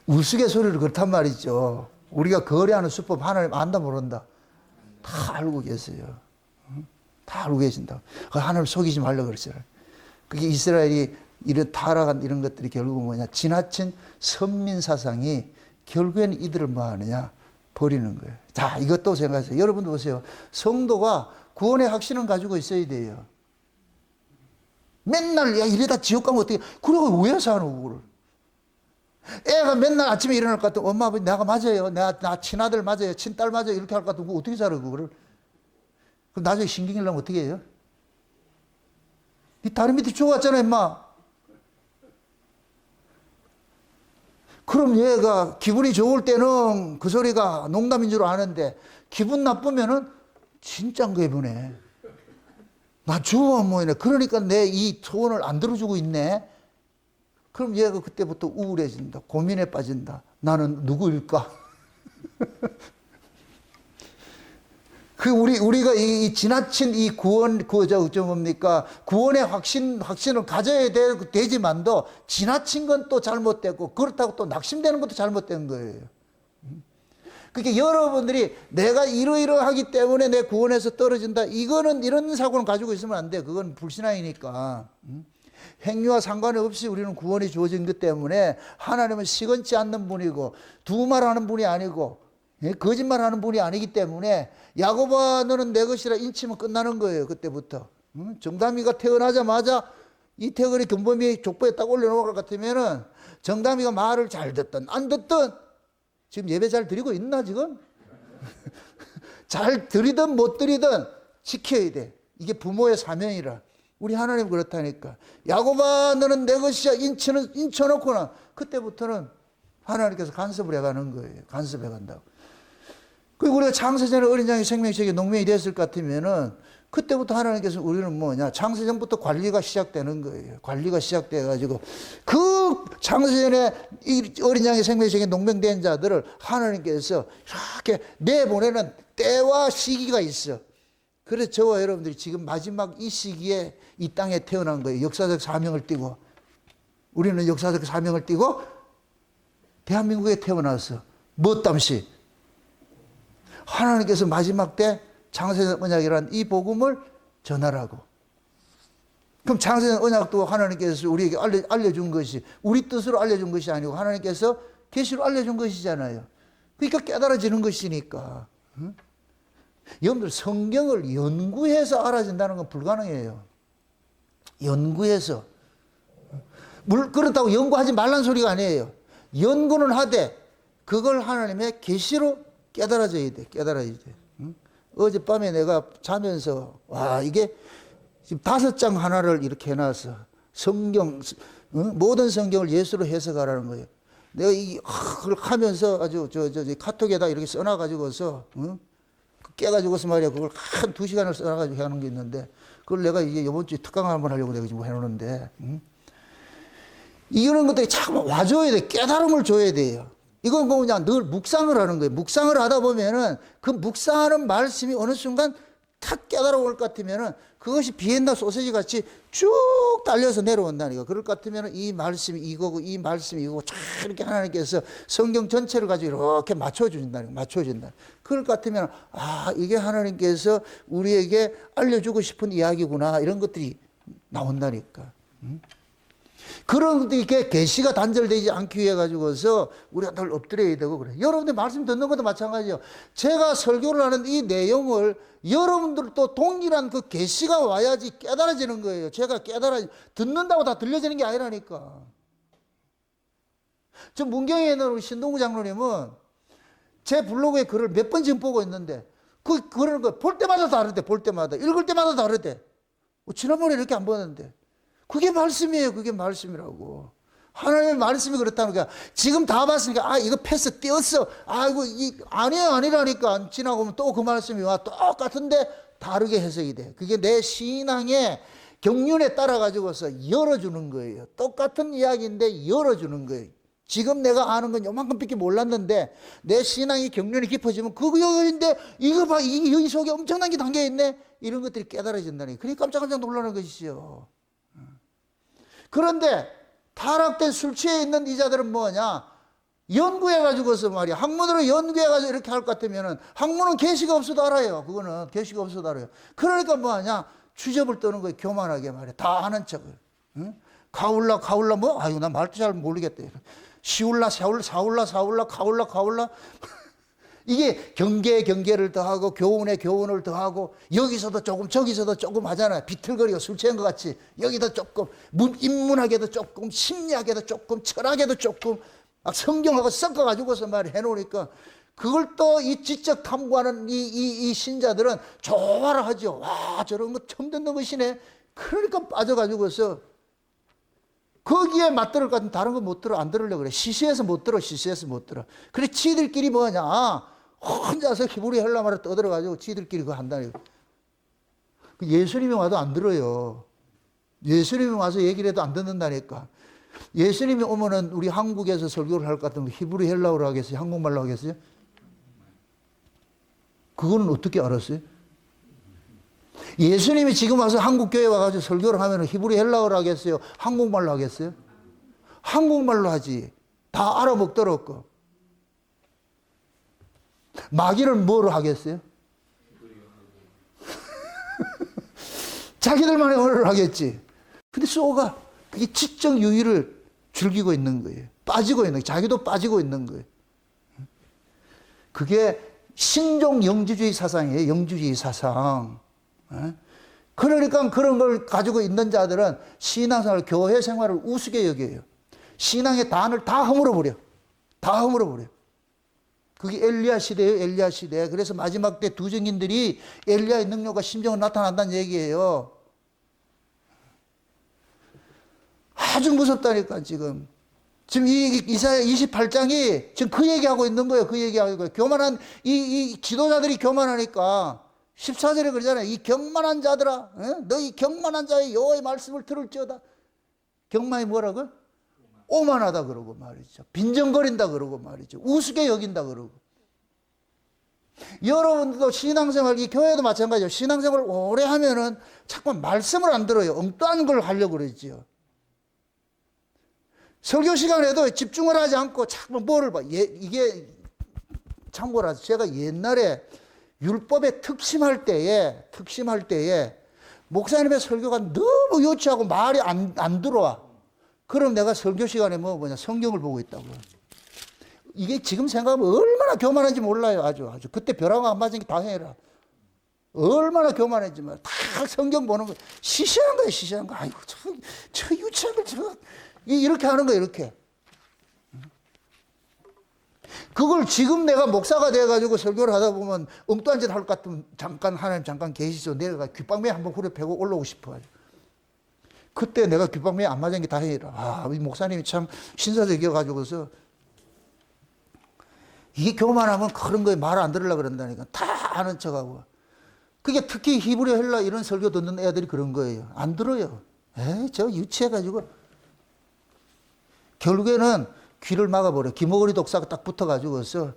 우스갯소리를 그렇단 말이죠. 우리가 거래하는 수법 하나님 안다 모른다? 다 알고 계세요. 다 알고 계신다. 하나님 속이지 말라 그랬잖아요. 그게 이스라엘이 이런 타락한 이런 것들이 결국 뭐냐? 지나친 선민 사상이 결국에는 이들을 뭐 하느냐? 버리는 거예요. 자, 이것도 생각하세요. 여러분도 보세요. 성도가 구원의 확신을 가지고 있어야 돼요. 맨날 야 이러다 지옥 가면 어떻게? 그러고 왜 사는 그거를? 애가 맨날 아침에 일어날 것 같으면 엄마 아버지 내가 맞아요. 나 친아들 맞아요. 친딸 맞아요. 이렇게 할 것 같으면 어떻게 살아 그거를? 그럼 나중에 신경이 나면 어떻게 해요? 이 다른 밑에 죽어왔잖아 임마. 그럼 얘가 기분이 좋을 때는 그 소리가 농담인 줄 아는데 기분 나쁘면은 진짜인 거야 보네. 나 좋아 뭐이네. 그러니까 내 이 소원을 안 들어주고 있네. 그럼 얘가 그때부터 우울해진다. 고민에 빠진다. 나는 누구일까? 우리가 이 지나친 이 구원, 뭡니까? 구원의 확신을 가져야 되지만도 지나친 건 또 잘못되고 그렇다고 또 낙심되는 것도 잘못된 거예요. 그러니까 여러분들이 내가 이러이러하기 때문에 내 구원에서 떨어진다. 이런 사고는 가지고 있으면 안 돼. 그건 불신앙이니까. 행위와 상관없이 우리는 구원이 주어진 것 때문에 하나님은 시건치 않는 분이고 두말하는 분이 아니고 거짓말하는 분이 아니기 때문에 야곱아 너는 내 것이라 인치면 끝나는 거예요. 그때부터. 정담이가 태어나자마자 이태근이 견범이 족보에 딱 올려놓을 것 같으면은 정담이가 말을 잘 듣든 안 듣든 지금 예배 잘 드리고 있나 지금? 잘 드리든 못 드리든 지켜야 돼. 이게 부모의 사명이라. 우리 하나님 그렇다니까. 야곱아 너는 내 것이야 인쳐놓고는 그때부터는 하나님께서 간섭을 해가는 거예요. 간섭해 간다고. 그리고 우리가 창세전에 어린 양의 생명책에 농명이 됐을 것 같으면은 그때부터 하나님께서 우리는 뭐냐 창세전부터 관리가 시작되는 거예요. 관리가 시작돼가지고 그 창세전에 이 어린 양의 생명책에 농명된 자들을 하나님께서 이렇게 내보내는 때와 시기가 있어. 그래서 저와 여러분들이 지금 마지막 이 시기에 이 땅에 태어난 거예요. 역사적 사명을 띠고 우리는 역사적 사명을 띠고 대한민국에 태어나서 뭣담시 하나님께서 마지막 때 창세전 언약이라는 이 복음을 전하라고. 그럼 창세전 언약도 하나님께서 우리에게 알려준 것이 우리 뜻으로 알려준 것이 아니고 하나님께서 계시로 알려준 것이잖아요. 그러니까 깨달아지는 것이니까. 여러분들 성경을 연구해서 알아진다는 건 불가능해요. 연구해서. 그렇다고 연구하지 말란 소리가 아니에요. 연구는 하되 그걸 하나님의 계시로 깨달아져야 돼. 깨달아야 돼. 어젯밤에 내가 자면서 와 이게 지금 5장 하나를 이렇게 해놔서 성경 모든 성경을 예수로 해석하라는 거예요. 내가 그걸 하면서 아주 저 카톡에다 이렇게 써놔가지고서 깨가지고서 말이야 그걸 한 2시간을 써놔가지고 하는 게 있는데 그걸 내가 이제 이번 주에 특강 한번 하려고 내가 지금 해놓는데 이런 것들이 자꾸 와줘야 돼. 깨달음을 줘야 돼요. 이건 그냥 늘 묵상을 하는 거예요. 묵상을 하다 보면은 그 묵상하는 말씀이 어느 순간 탁 깨달아올 것 같으면은 그것이 비엔나 소세지 같이 쭉 달려서 내려온다니까. 그럴 것 같으면은 이 말씀이 이거고 이 말씀이 이거고 쫙 이렇게 하나님께서 성경 전체를 가지고 이렇게 맞춰준다니까. 맞춰준다. 그럴 것 같으면 아 이게 하나님께서 우리에게 알려주고 싶은 이야기구나 이런 것들이 나온다니까. 그런 게 계시가 단절되지 않기 위해 가지고서 우리가 늘 엎드려야 되고 그래. 여러분들 말씀 듣는 것도 마찬가지예요. 제가 설교를 하는 이 내용을 여러분들도 동일한 그 계시가 와야지 깨달아지는 거예요. 제가 듣는다고 다 들려지는 게 아니라니까. 저 문경에 있는 우리 신동구 장로님은 제 블로그에 글을 몇 번 지금 보고 있는데 그러는 거 볼 때마다 다르대. 볼 때마다 읽을 때마다 다르대. 지난번에 이렇게 안 보는데 그게 말씀이에요. 그게 말씀이라고. 하나님의 말씀이 그렇다는 거야. 지금 다 봤으니까 이거 패스 띄었어. 이거 아니라니까. 지나고 오면 또 그 말씀이 와. 똑같은데 다르게 해석이 돼. 그게 내 신앙의 경륜에 따라 가지고서 열어주는 거예요. 똑같은 이야기인데 열어주는 거예요. 지금 내가 아는 건 요만큼밖에 몰랐는데 내 신앙의 경륜이 깊어지면 그거인데 이거 봐, 이 속에 엄청난 게 담겨 있네. 이런 것들이 깨달아진다니. 그러니까 깜짝깜짝 놀라는 것이죠. 그런데 타락된 술 취해 있는 이 자들은 뭐냐? 연구해가지고서 말이야. 학문으로 연구해가지고 이렇게 할 것 같으면은 학문은 계시가 없어도 알아요. 그거는 계시가 없어도 알아요. 그러니까 뭐하냐? 주접을 떠는 거예요. 교만하게 말이야. 다 아는 척을. 응? 가울라 뭐? 나 말도 잘 모르겠다. 시울라 사울라 가울라 이게 경계를 더하고 교훈에 교훈을 더하고 여기서도 조금 저기서도 조금 하잖아요. 비틀거리고 술 취한 것 같이 여기도 조금 인문학에도 조금 심리학에도 조금 철학에도 조금 막 성경하고 섞어가지고서 말이 해놓으니까 그걸 또 이 지적 탐구하는 이 신자들은 좋아라 하죠. 와, 저런 거 처음 듣는 것이네. 그러니까 빠져가지고서 거기에 맞들을 것 같은 다른 거 못 들어. 안 들으려고 그래. 시시해서 못 들어. 그래 지들끼리 뭐냐, 혼자서 히브리 헬라 말을 떠들어가지고 지들끼리 그거 한다니. 예수님이 와도 안 들어요. 예수님이 와서 얘기를 해도 안 듣는다니까. 예수님이 오면은 우리 한국에서 설교를 할 것 같으면 히브리 헬라어로 하겠어요? 한국말로 하겠어요? 그거는 어떻게 알았어요? 예수님이 지금 와서 한국교회 와가지고 설교를 하면 히브리 헬라어로 하겠어요? 한국말로 하겠어요? 한국말로 하지. 다 알아먹더라고. 마귀는 뭐로 하겠어요? 자기들만의 언어를 하겠지. 근데 쏘가 그게 지적 유의를 즐기고 있는 거예요. 빠지고 있는 거예요. 자기도 빠지고 있는 거예요. 그게 신종 영주주의 사상이에요. 영주주의 사상. 그러니까 그런 걸 가지고 있는 자들은 신앙생활, 교회 생활을 우습게 여겨요. 신앙의 단을 다 허물어버려. 다 허물어버려. 그게 엘리야 시대예요. 엘리야 시대. 그래서 마지막 때 두 증인들이 엘리야의 능력과 심정은 나타난다는 얘기예요. 아주 무섭다니까 지금. 지금 이 이사야 28장이 지금 그 얘기하고 있는 거예요. 그 얘기하고 있는 거예요. 교만한 이 지도자들이 교만하니까 14절에 그러잖아요. 이 경만한 자들아, 너희 경만한 자의 여호와의 말씀을 들을지어다. 경만이 뭐라고? 오만하다 그러고 말이죠. 빈정거린다 그러고 말이죠. 우습게 여긴다 그러고. 여러분도 신앙생활, 이 교회도 마찬가지예요. 신앙생활을 오래 하면은 자꾸 말씀을 안 들어요. 엉뚱한 걸 하려고 그러지요. 설교 시간에도 집중을 하지 않고 자꾸 뭐를 봐. 이게 참고로 제가 옛날에 율법에 특심할 때에 목사님의 설교가 너무 유치하고 말이 안 들어와. 그럼 내가 설교 시간에 뭐냐 성경을 보고 있다고. 이게 지금 생각하면 얼마나 교만한지 몰라요. 아주 그때 벼랑 안 맞은 게 다 해라. 얼마나 교만했지만 다 성경 보는 거 시시한 거예요. 시시한 거. 아이고 저 유치한 걸 이렇게 하는 거예요. 이렇게. 그걸 지금 내가 목사가 돼가지고 설교를 하다 보면 엉뚱한 짓 할 것 같으면 하나님 잠깐 계시죠. 내가 귓방망이 한번 후려 패고 올라오고 싶어. 그때 내가 귓방망이 안 맞은 게 다행이라. 이 목사님이 참 신사적이어가지고서 이게 교만하면 그런 거에 말 안 들으려고 그런다니까. 다 아는 척하고. 그게 특히 히브리 헬라 이런 설교 듣는 애들이 그런 거예요. 안 들어요. 저 유치해가지고. 결국에는 귀를 막아버려. 귀머거리 독사가 딱 붙어가지고서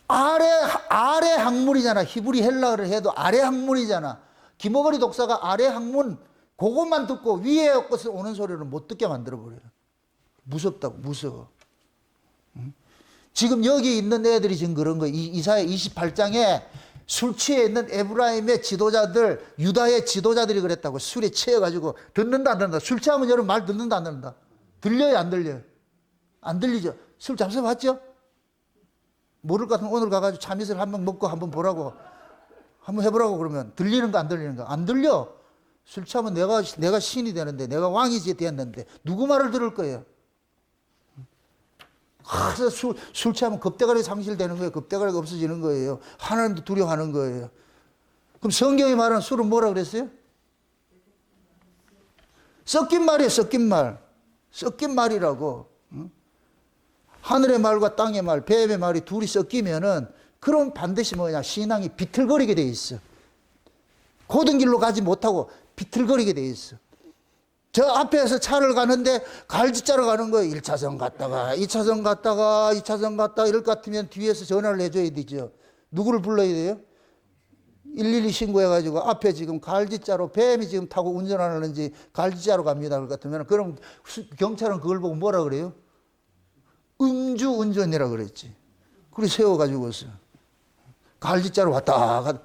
아래 학문이잖아. 히브리 헬라어를 해도 아래 학문이잖아. 귀머거리 독사가 아래 학문 그것만 듣고 위에 것을 오는 소리를 못 듣게 만들어버려요. 무섭다고. 무서워. 지금 여기 있는 애들이 지금 그런 거예요. 이사야 28장에 술 취해 있는 에브라임의 지도자들, 유다의 지도자들이 그랬다고. 술에 취해가지고 듣는다 안 듣는다. 술 취하면 여러분 말 듣는다 안 듣는다. 들려요 안 들려요? 안 들리죠? 술 잡숴봤죠? 모를 것 같으면 오늘 가가지고 참이슬 한 번 먹고 한번 보라고 한번 해보라고 그러면 들리는 거 안 들리는 거? 안 들려. 술 취하면 내가 신이 되는데 내가 왕이 됐는데 누구 말을 들을 거예요? 그래서 술 취하면 겁대가리 상실되는 거예요. 겁대가리가 없어지는 거예요. 하나님도 두려워하는 거예요. 그럼 성경이 말하는 술은 뭐라 그랬어요? 섞인 말이에요. 섞인 말. 섞인 말이라고. 하늘의 말과 땅의 말, 뱀의 말이 둘이 섞이면은 그럼 반드시 뭐냐? 신앙이 비틀거리게 돼 있어. 고든 길로 가지 못하고 비틀거리게 돼 있어. 저 앞에서 차를 가는데 갈지자로 가는 거예요. 1차선 갔다가 2차선 갔다가 2차선 갔다가 이럴 것 같으면 뒤에서 전화를 해줘야 되죠. 누구를 불러야 돼요? 112 신고해가지고 앞에 지금 갈지자로 뱀이 지금 타고 운전하는지 갈지자로 갑니다. 그럴 것 같으면 그럼 경찰은 그걸 보고 뭐라 그래요? 음주 운전이라 그랬지. 그래 세워가지고서 갈지자로 왔다 갔다.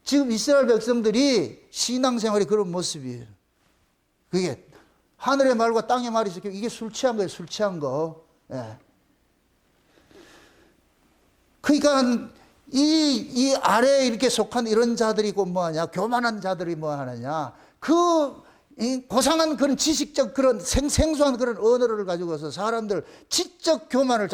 지금 이스라엘 백성들이 신앙생활이 그런 모습이에요. 그게 하늘의 말과 땅의 말이 있었기 이게 술 취한 거예요. 술 취한 거. 예. 그러니까 이 아래에 이렇게 속한 이런 자들이 뭐하냐, 교만한 자들이 뭐하느냐, 고상한 그런 지식적 그런 생소한 그런 언어를 가지고서 사람들 지적 교만을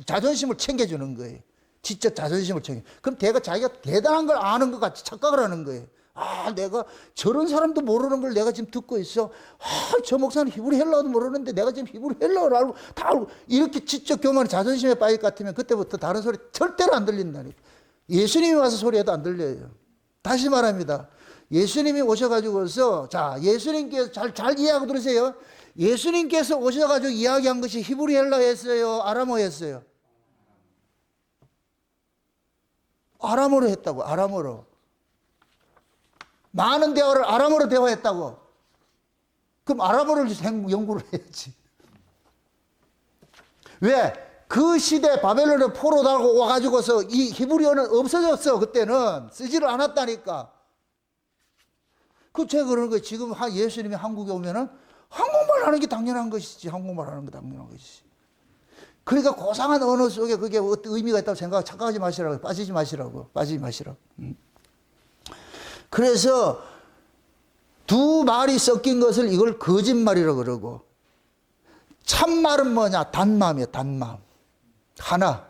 자존심을 챙겨주는 거예요. 지적 자존심을 챙겨. 그럼 자기가 대단한 걸 아는 것 같이 착각을 하는 거예요. 아, 내가 저런 사람도 모르는 걸 내가 지금 듣고 있어. 아, 저 목사는 히브리 헬라어도 모르는데 내가 지금 히브리 헬라어를 알고 다 알고 이렇게 지적 교만이 자존심에 빠질 것 같으면 그때부터 다른 소리 절대로 안 들린다니까. 예수님이 와서 소리해도 안 들려요. 다시 말합니다. 예수님이 오셔가지고서 자, 예수님께서 잘 이해하고 들으세요. 예수님께서 오셔가지고 이야기한 것이 히브리 헬라어였어요, 아람어였어요? 아람어로 했다고. 아람어로. 많은 대화를 아람어로 대화했다고. 그럼 아람어를 연구를 해야지. 왜? 그 시대 바벨론에 포로 달고 와가지고서 이 히브리어는 없어졌어. 그때는 쓰지를 않았다니까. 그 제가 그러는 거예요. 지금 예수님이 한국에 오면은 한국말 하는 게 당연한 것이지. 한국말 하는 게 당연한 것이지. 그러니까 고상한 언어 속에 그게 어떤 의미가 있다고 착각하지 마시라고. 빠지지 마시라고. 그래서 두 말이 섞인 것을 이걸 거짓말이라고 그러고, 참말은 뭐냐? 단마음이에요. 단마음. 하나.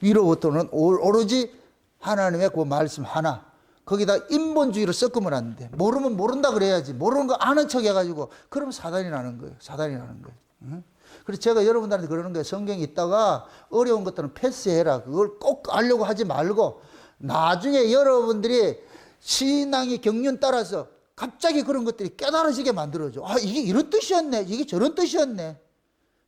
위로부터는 오로지 하나님의 그 말씀 하나. 거기다 인본주의를 섞으면 안 돼. 모르면 모른다 그래야지. 모르는 거 아는 척 해가지고 그러면 사단이 나는 거예요. 사단이 나는 거예요. 응? 그래서 제가 여러분들한테 그러는 거예요. 성경에 있다가 어려운 것들은 패스해라. 그걸 꼭 알려고 하지 말고 나중에 여러분들이 신앙의 경륜 따라서 갑자기 그런 것들이 깨달아지게 만들어줘. 아, 이게 이런 뜻이었네. 이게 저런 뜻이었네.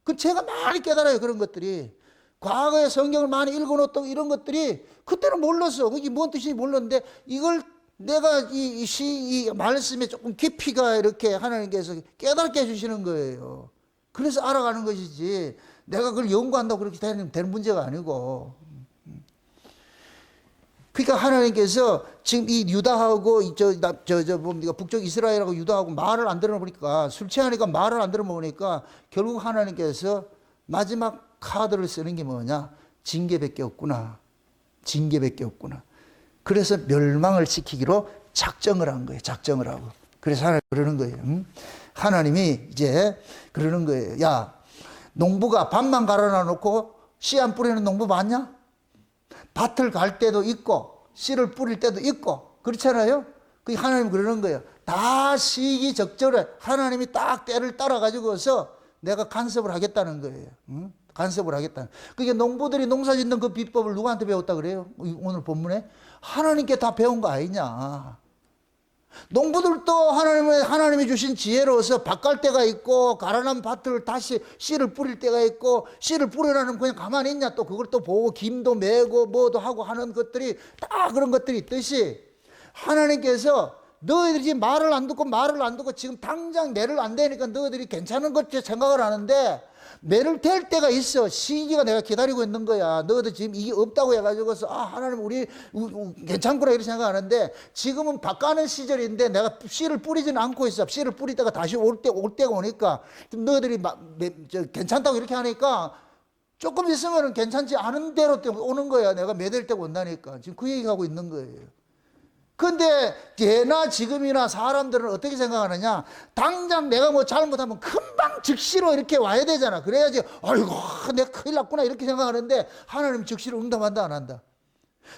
그 제가 많이 깨달아요. 그런 것들이. 과거에 성경을 많이 읽어놓았던 이런 것들이 그때는 몰랐어. 그게 뭔 뜻인지 몰랐는데 이걸 내가 이 말씀에 조금 깊이가 이렇게 하나님께서 깨닫게 해주시는 거예요. 그래서 알아가는 것이지 내가 그걸 연구한다고 그렇게 되는 문제가 아니고. 그러니까 하나님께서 지금 이 유다하고 뭡니까 북쪽 이스라엘하고 유다하고 말을 안 들어보니까 술 취하니까 말을 안 들어보니까 결국 하나님께서 마지막 카드를 쓰는 게 뭐냐? 징계밖에 없구나. 징계밖에 없구나. 그래서 멸망을 시키기로 작정을 한 거예요. 작정을 하고. 그래서 하나님 그러는 거예요. 하나님이 이제 그러는 거예요. 야, 농부가 밭만 갈아놔 놓고 씨 안 뿌리는 농부 봤냐? 밭을 갈 때도 있고 씨를 뿌릴 때도 있고 그렇잖아요. 그 하나님 그러는 거예요. 다 시기 적절해. 하나님이 딱 때를 따라 가지고서 내가 간섭을 하겠다는 거예요. 응? 간섭을 하겠다는. 그게 농부들이 농사 짓는 그 비법을 누구한테 배웠다 그래요? 오늘 본문에 하나님께 다 배운 거 아니냐. 농부들도 하나님이 주신 지혜로서 밭 갈 때가 있고 가라난 밭을 다시 씨를 뿌릴 때가 있고 씨를 뿌리라는 그냥 가만히 있냐 또 그걸 또 보고 김도 메고 뭐도 하고 하는 것들이 다 그런 것들이 있듯이 하나님께서 너희들이 지금 말을 안 듣고 지금 당장 매를 안 되니까 너희들이 괜찮은 것 생각을 하는데 매를 댈 때가 있어. 시기가 내가 기다리고 있는 거야. 너희들 지금 이게 없다고 해가지고서 아 하나님 우리 괜찮구나 이렇게 생각하는데 지금은 밭 가는 시절인데 내가 씨를 뿌리지는 않고 있어. 씨를 뿌리다가 다시 올 때가 오니까 너희들이 괜찮다고 이렇게 하니까 조금 있으면 괜찮지 않은 대로 오는 거야. 내가 매댈 때가 온다니까. 지금 그 얘기하고 있는 거예요. 근데 예나 지금이나 사람들은 어떻게 생각하느냐? 당장 내가 뭐 잘못하면 금방 즉시로 이렇게 와야 되잖아. 그래야지 아이고 내가 큰일 났구나 이렇게 생각하는데 하나님 즉시로 응답한다 안 한다?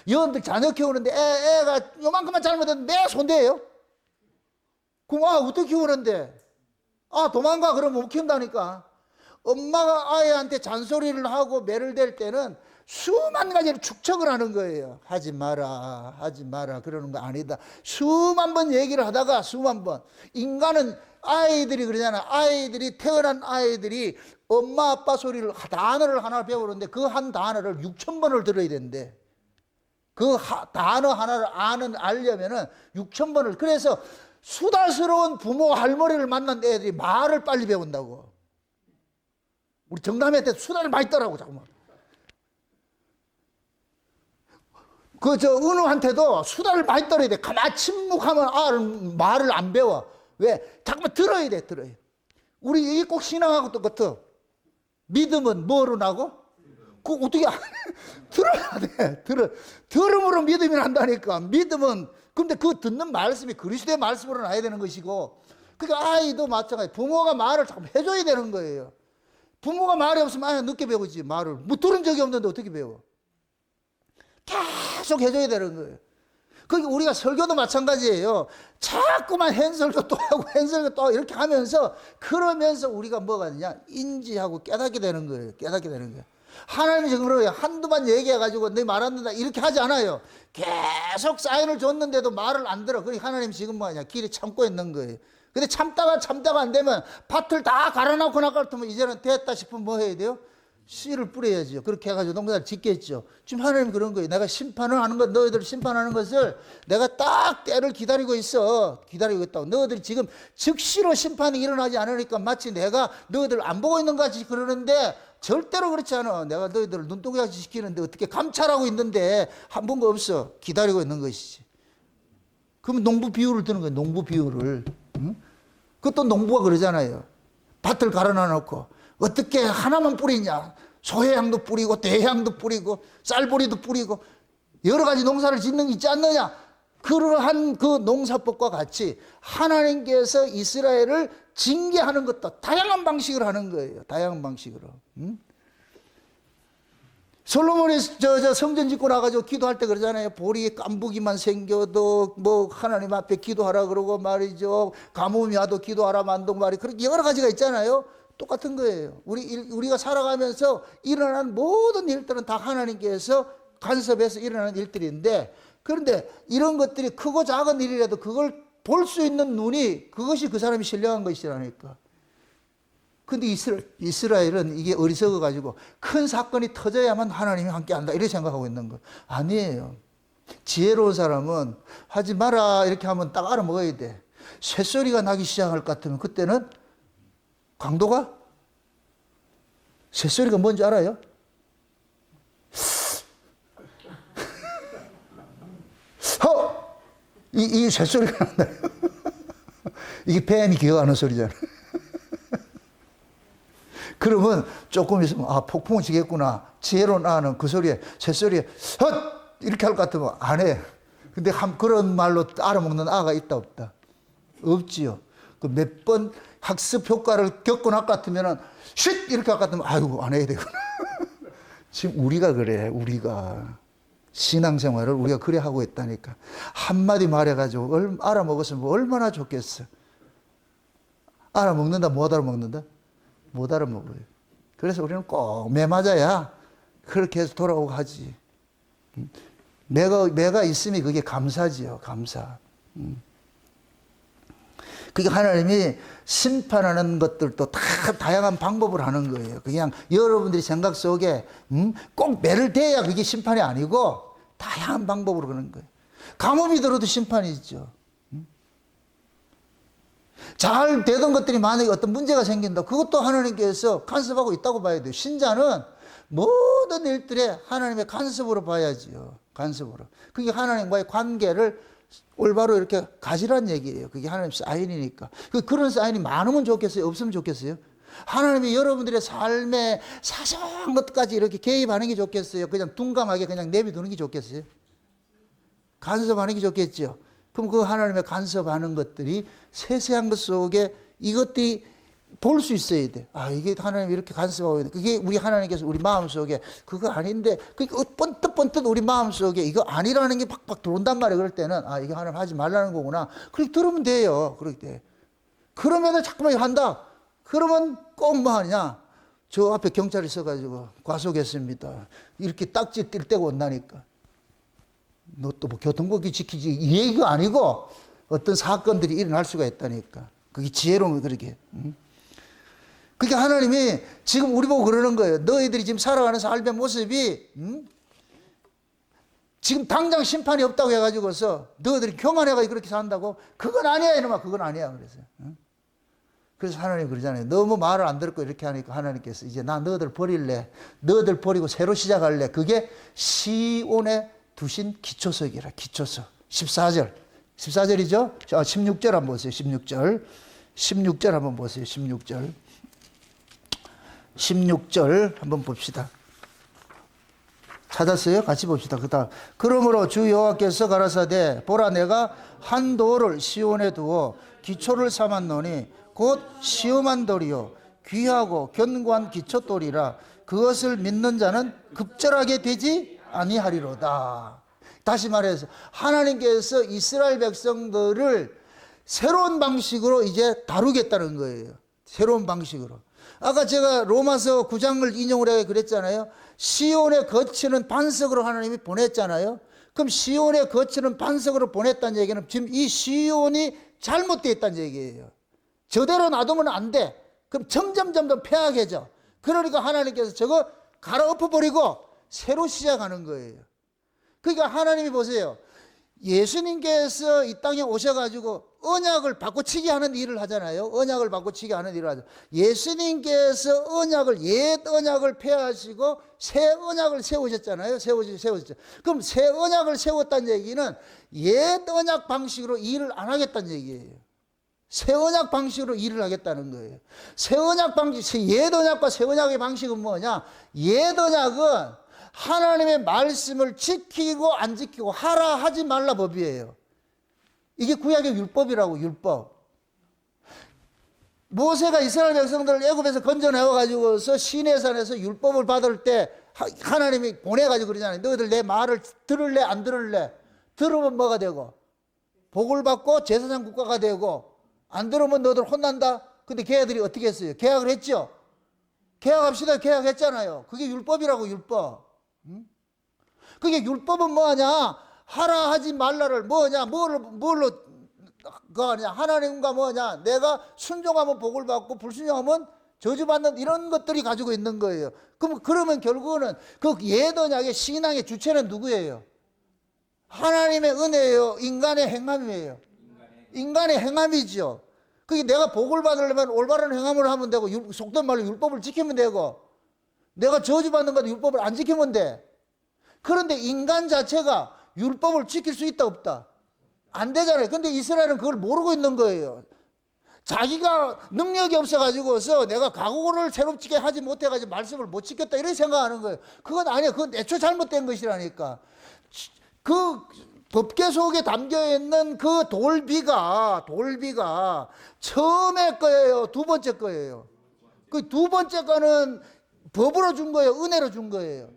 여러분들 자녀 키우는데 애가 요만큼만 잘못했는데 내 손대요? 그럼 어떻게 키우는데? 도망가 그러면 못 키운다니까. 엄마가 아이한테 잔소리를 하고 매를 댈 때는 수만 가지를 축척을 하는 거예요. 하지 마라, 하지 마라. 그러는 거 아니다. 수만 번 얘기를 하다가 수만 번. 인간은 아이들이 그러잖아. 아이들이, 태어난 아이들이 엄마 아빠 소리를, 단어를 하나 배우는데 그 한 단어를 6,000번을 들어야 된대. 그 단어 하나를 알려면은 6,000번을. 그래서 수다스러운 부모 할머니를 만난 애들이 말을 빨리 배운다고. 우리 정남이 때 수다를 많이 떨라고 자꾸만. 은우한테도 수다를 많이 떨어야 돼. 가만히 침묵하면 말을 안 배워. 왜? 자꾸만 들어야 돼, 들어야. 우리 이게 꼭 신앙하고 똑같아. 믿음은 뭐로 나고? 그거 어떻게 들어야 돼. 들음으로 믿음이 난다니까. 믿음은, 근데 그 듣는 말씀이 그리스도의 말씀으로 나야 되는 것이고, 그러니까 아이도 마찬가지. 부모가 말을 자꾸 해줘야 되는 거예요. 부모가 말이 없으면 아이 늦게 배우지, 말을. 뭐 들은 적이 없는데 어떻게 배워? 계속 해줘야 되는 거예요. 그게 우리가 설교도 마찬가지예요. 자꾸만 hen 설교 또 하고 hen 설교 또 이렇게 하면서, 그러면서 우리가 뭐가 되냐? 인지하고 깨닫게 되는 거예요. 깨닫게 되는 거예요. 하나님이 지금 그래요. 한두 번 얘기해가지고 내 말 안 듣는다 이렇게 하지 않아요. 계속 사인을 줬는데도 말을 안 들어. 그러니까 하나님 지금 뭐하냐? 길에 참고 있는 거예요. 근데 참다가 안 되면 밭을 다 갈아놓고 나가면 이제는 됐다 싶으면 뭐 해야 돼요? 씨를 뿌려야죠. 그렇게 해가지고 농사를 짓겠죠. 지금 하나님 그런 거예요. 내가 심판을 하는 것, 너희들 심판하는 것을 내가 딱 때를 기다리고 있어. 기다리고 있다고. 너희들이 지금 즉시로 심판이 일어나지 않으니까 마치 내가 너희들 안 보고 있는 것 같이 그러는데 절대로 그렇지 않아. 내가 너희들을 눈동자같이 시키는데 어떻게 감찰하고 있는데 한 번도 없어. 기다리고 있는 것이지. 그러면 농부 비유를 드는 거예요. 농부 비유를. 응? 그것도 농부가 그러잖아요. 밭을 갈아놔놓고 어떻게 하나만 뿌리냐. 소해향도 뿌리고 대향도 뿌리고 쌀보리도 뿌리고 여러 가지 농사를 짓는 게 있지 않느냐. 그러한 그 농사법과 같이 하나님께서 이스라엘을 징계하는 것도 다양한 방식으로 하는 거예요. 다양한 방식으로. 응? 솔로몬이 성전 짓고 나가지고 기도할 때 그러잖아요. 보리에 깐부기만 생겨도 뭐 하나님 앞에 기도하라 그러고 말이죠. 가뭄이 와도 기도하라 만동 말이 그렇게 여러 가지가 있잖아요. 똑같은 거예요. 우리가 살아가면서 일어난 모든 일들은 다 하나님께서 간섭해서 일어나는 일들인데, 그런데 이런 것들이 크고 작은 일이라도 그걸 볼 수 있는 눈이, 그것이 그 사람이 신령한 것이라니까. 근데 이스라엘은 이게 어리석어가지고 큰 사건이 터져야만 하나님이 함께한다 이렇게 생각하고 있는 거 아니에요. 지혜로운 사람은 하지 마라 이렇게 하면 딱 알아먹어야 돼. 새소리가 나기 시작할 것 같으면 그때는 강도가, 새소리가 뭔지 알아요? 이 새소리가 난다. 이게 뱀이 기어가는 소리잖아. 그러면 조금 있으면 폭풍을 치겠구나. 지혜로운 아는 그 소리에, 새소리에 이렇게 할 것 같으면 안 해. 근데 그런 말로 알아먹는 아가 있다 없다? 없지요. 그 몇 번 학습 효과를 겪고 날 것 같으면 쉿 이렇게 할 것 같으면 아이고 안 해야 되구나. 지금 우리가 그래. 우리가 신앙생활을 우리가 그래 하고 있다니까. 한마디 말해가지고 알아먹었으면 얼마나 좋겠어. 알아먹는다 못 알아먹는다? 못 알아먹어요. 그래서 우리는 꼭 매 맞아야 그렇게 해서 돌아오고 하지. 매가 있으면 그게 감사지요. 감사. 그게 하나님이 심판하는 것들도 다 다양한 방법을 하는 거예요. 그냥 여러분들이 생각 속에 꼭 매를 대야 그게 심판이 아니고 다양한 방법으로 그러는 거예요. 가뭄이 들어도 심판이 있죠. 잘 되던 것들이 만약에 어떤 문제가 생긴다. 그것도 하나님께서 간섭하고 있다고 봐야 돼요. 신자는 모든 일들에 하나님의 간섭으로 봐야지요. 간섭으로. 그게 하나님과의 관계를 올바로 이렇게 가지란 얘기예요. 그게 하나님 사인이니까. 그런 사인이 많으면 좋겠어요? 없으면 좋겠어요? 하나님이 여러분들의 삶에 사소한 것까지 이렇게 개입하는 게 좋겠어요? 그냥 둔감하게 그냥 내비두는 게 좋겠어요? 간섭하는 게 좋겠죠? 그럼 그 하나님의 간섭하는 것들이 세세한 것 속에 이것들이 볼 수 있어야 돼. 아, 이게 하나님이 이렇게 간섭하고 있는데, 그게 우리 하나님께서 우리 마음 속에 그거 아닌데, 그러니까 번뜩번뜩 우리 마음 속에 이거 아니라는 게 팍팍 들어온단 말이에요. 그럴 때는, 아, 이거 하나님 하지 말라는 거구나. 그렇게 들으면 돼요. 그럴 때. 그러면 자꾸만 한다. 그러면 꼭 뭐 하냐. 저 앞에 경찰이 있어가지고 과속했습니다. 이렇게 딱지 뛸 때가 온다니까. 너 또 뭐 교통법규 지키지. 이 얘기가 아니고 어떤 사건들이 일어날 수가 있다니까. 그게 지혜로운 그렇게. 그러니까 하나님이 지금 우리 보고 그러는 거예요. 너희들이 지금 살아가는 삶의 모습이 지금 당장 심판이 없다고 해가지고서 너희들이 교만해가지고 그렇게 산다고? 그건 아니야 이놈아. 그건 아니야. 그래서 하나님 그러잖아요. 너무 말을 안 듣고 이렇게 하니까 하나님께서 이제 나 너희들 버릴래. 너희들 버리고 새로 시작할래. 그게 시온에 두신 기초석이라. 기초석. 14절. 14절이죠? 16절 한번 보세요. 16절. 16절 한번 보세요. 16절. 16절 한번 봅시다. 찾았어요? 같이 봅시다. 그다음 그러므로 주 여호와께서 가라사대 보라 내가 한 돌을 시온에 두어 기초를 삼았노니 곧 시험한 돌이요 귀하고 견고한 기초돌이라 그것을 믿는 자는 급절하게 되지 아니하리로다. 다시 말해서 하나님께서 이스라엘 백성들을 새로운 방식으로 이제 다루겠다는 거예요. 새로운 방식으로. 아까 제가 로마서 9장을 인용을 해 그랬잖아요. 시온에 거치는 반석으로 하나님이 보냈잖아요. 그럼 시온에 거치는 반석으로 보냈다는 얘기는 지금 이 시온이 잘못되어 있다는 얘기예요. 저대로 놔두면 안 돼. 그럼 점점 폐악해져. 그러니까 하나님께서 저거 갈아엎어버리고 새로 시작하는 거예요. 그러니까 하나님이 보세요. 예수님께서 이 땅에 오셔가지고 언약을 바꿔치기 하는 일을 하잖아요. 언약을 바꿔치기 하는 일을 하죠. 예수님께서 옛 언약을 폐하시고 새 언약을 세우셨잖아요. 세우셨죠. 그럼 새 언약을 세웠다는 얘기는 옛 언약 방식으로 일을 안 하겠다는 얘기예요. 새 언약 방식으로 일을 하겠다는 거예요. 새 언약 방식, 옛 언약과 새 언약의 방식은 뭐냐? 옛 언약은 하나님의 말씀을 지키고 안 지키고 하라 하지 말라 법이에요. 이게 구약의 율법이라고. 율법. 모세가 이스라엘 백성들을 애굽에서 건져내어 가지고서 시내산에서 율법을 받을 때 하나님이 보내가지고 그러잖아요. 너희들 내 말을 들을래 안 들을래? 들으면 뭐가 되고 복을 받고 제사장 국가가 되고, 안 들으면 너희들 혼난다. 근데 걔네들이 어떻게 했어요? 계약을 했죠. 계약합시다. 계약했잖아요. 그게 율법이라고. 율법. 그게 율법은 뭐냐? 하라 하지 말라를 뭐냐? 뭘로 그거냐? 하나님과 뭐냐? 내가 순종하면 복을 받고 불순종하면 저주받는 이런 것들이 가지고 있는 거예요. 그러면 결국은 그 옛 언약의 신앙의 주체는 누구예요? 하나님의 은혜예요? 인간의 행함이에요? 인간의 행함이죠. 그게 내가 복을 받으려면 올바른 행함을 하면 되고, 속된 말로 율법을 지키면 되고, 내가 저주받는 것도 율법을 안 지키면 돼. 그런데 인간 자체가 율법을 지킬 수 있다 없다? 안 되잖아요. 근데 이스라엘은 그걸 모르고 있는 거예요. 자기가 능력이 없어가지고서 내가 각오를 새롭게 하지 못해가지고 말씀을 못 지켰다 이렇게 생각하는 거예요. 그건 아니에요. 그건 애초 잘못된 것이라니까. 그 법궤 속에 담겨있는 그 돌비가 처음에 거예요? 두 번째 거예요? 그 두 번째 거는 법으로 준 거예요? 은혜로 준 거예요?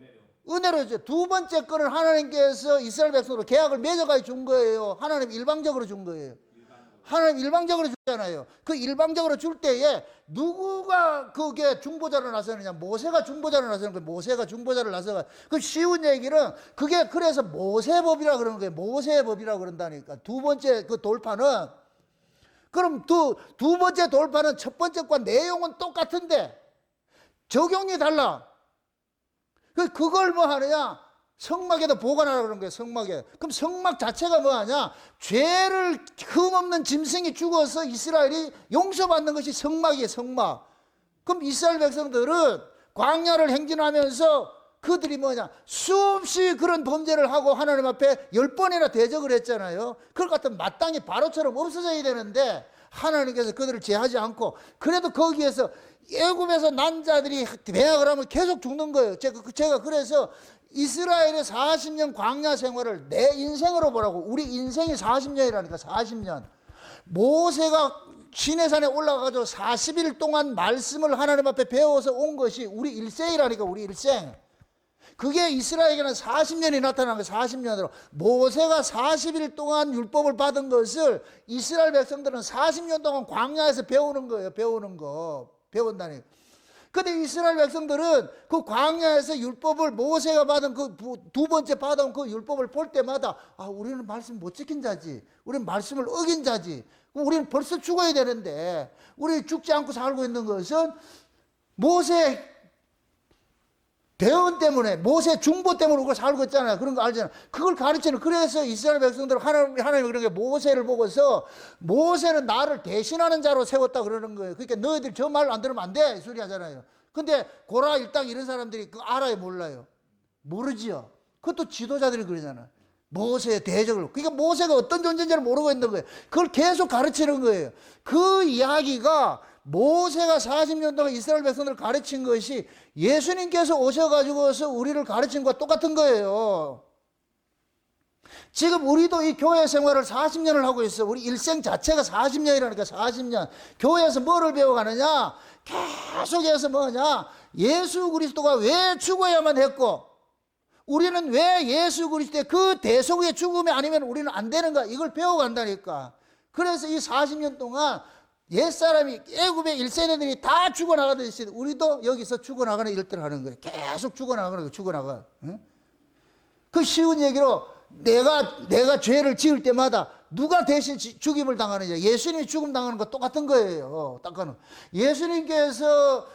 은혜로 줬죠. 두 번째 거는 하나님께서 이스라엘 백성으로 계약을 맺어가지고 준 거예요? 하나님 일방적으로 준 거예요? 하나님 일방적으로 주잖아요. 그 일방적으로 줄 때에 누구가 그게 중보자로 나서느냐? 모세가 중보자로 나서는 거예요. 모세가 중보자를 나서가. 그 쉬운 얘기는 그게 그래서 모세법이라 그러는 거예요. 모세법이라 그런다니까. 두 번째 그 돌파는, 그럼 두 번째 돌파는 첫 번째과 내용은 똑같은데 적용이 달라. 그걸 뭐 하느냐? 성막에다 보관하라 그런 거예요. 성막에. 그럼 성막 자체가 뭐 하냐? 죄를 흠없는 짐승이 죽어서 이스라엘이 용서받는 것이 성막이에요. 성막. 그럼 이스라엘 백성들은 광야를 행진하면서 그들이 뭐냐? 수없이 그런 범죄를 하고 하나님 앞에 10번이나 대적을 했잖아요. 그럴 것 같으면 마땅히 바로처럼 없어져야 되는데 하나님께서 그들을 제하지 않고, 그래도 거기에서 애굽에서 난 자들이 배약을 하면 계속 죽는 거예요. 제가 그래서 이스라엘의 40년 광야 생활을 내 인생으로 보라고. 우리 인생이 40년이라니까. 40년. 모세가 시내산에 올라가서 40일 동안 말씀을 하나님 앞에 배워서 온 것이 우리 일생이라니까. 우리 일생. 그게 이스라엘에게는 40년이 나타난 거예요. 40년으로. 모세가 40일 동안 율법을 받은 것을 이스라엘 백성들은 40년 동안 광야에서 배우는 거예요. 배우는 거. 배운다니까. 근데 이스라엘 백성들은 그 광야에서 율법을 모세가 받은 그 두 번째 받아온 그 율법을 볼 때마다 아, 우리는 말씀 못 지킨 자지. 우리는 말씀을 어긴 자지. 우리는 벌써 죽어야 되는데 우리 죽지 않고 살고 있는 것은 모세 대언 때문에, 모세 중보 때문에 우리가 살고 있잖아요. 그런 거 알잖아요. 그걸 가르치는, 그래서 이스라엘 백성들은 하나님이 그런 게 모세를 보고서 모세는 나를 대신하는 자로 세웠다 그러는 거예요. 그러니까 너희들 저 말 안 들으면 안 돼. 이 소리 하잖아요. 근데 고라 일당 이런 사람들이 그거 알아요, 몰라요? 모르지요. 그것도 지도자들이 그러잖아요. 모세의 대적을. 그러니까 모세가 어떤 존재인지를 모르고 있는 거예요. 그걸 계속 가르치는 거예요. 그 이야기가 모세가 40년 동안 이스라엘 백성들을 가르친 것이 예수님께서 오셔가지고서 우리를 가르친 것과 똑같은 거예요. 지금 우리도 이 교회 생활을 40년을 하고 있어. 우리 일생 자체가 40년이라니까. 40년. 교회에서 뭐를 배워가느냐? 계속해서 뭐냐? 예수 그리스도가 왜 죽어야만 했고 우리는 왜 예수 그리스도의 그 대속의 죽음이 아니면 우리는 안 되는가? 이걸 배워간다니까. 그래서 이 40년 동안 옛사람이 애굽의 1세대들이 다 죽어나가듯이 우리도 여기서 죽어나가는 일들을 하는 거예요. 계속 죽어나가는 거예요. 죽어나가. 응? 그 쉬운 얘기로 내가 죄를 지을 때마다 누가 대신 죽임을 당하느냐. 예수님이 죽음 당하는 거 똑같은 거예요. 똑같은. 예수님께서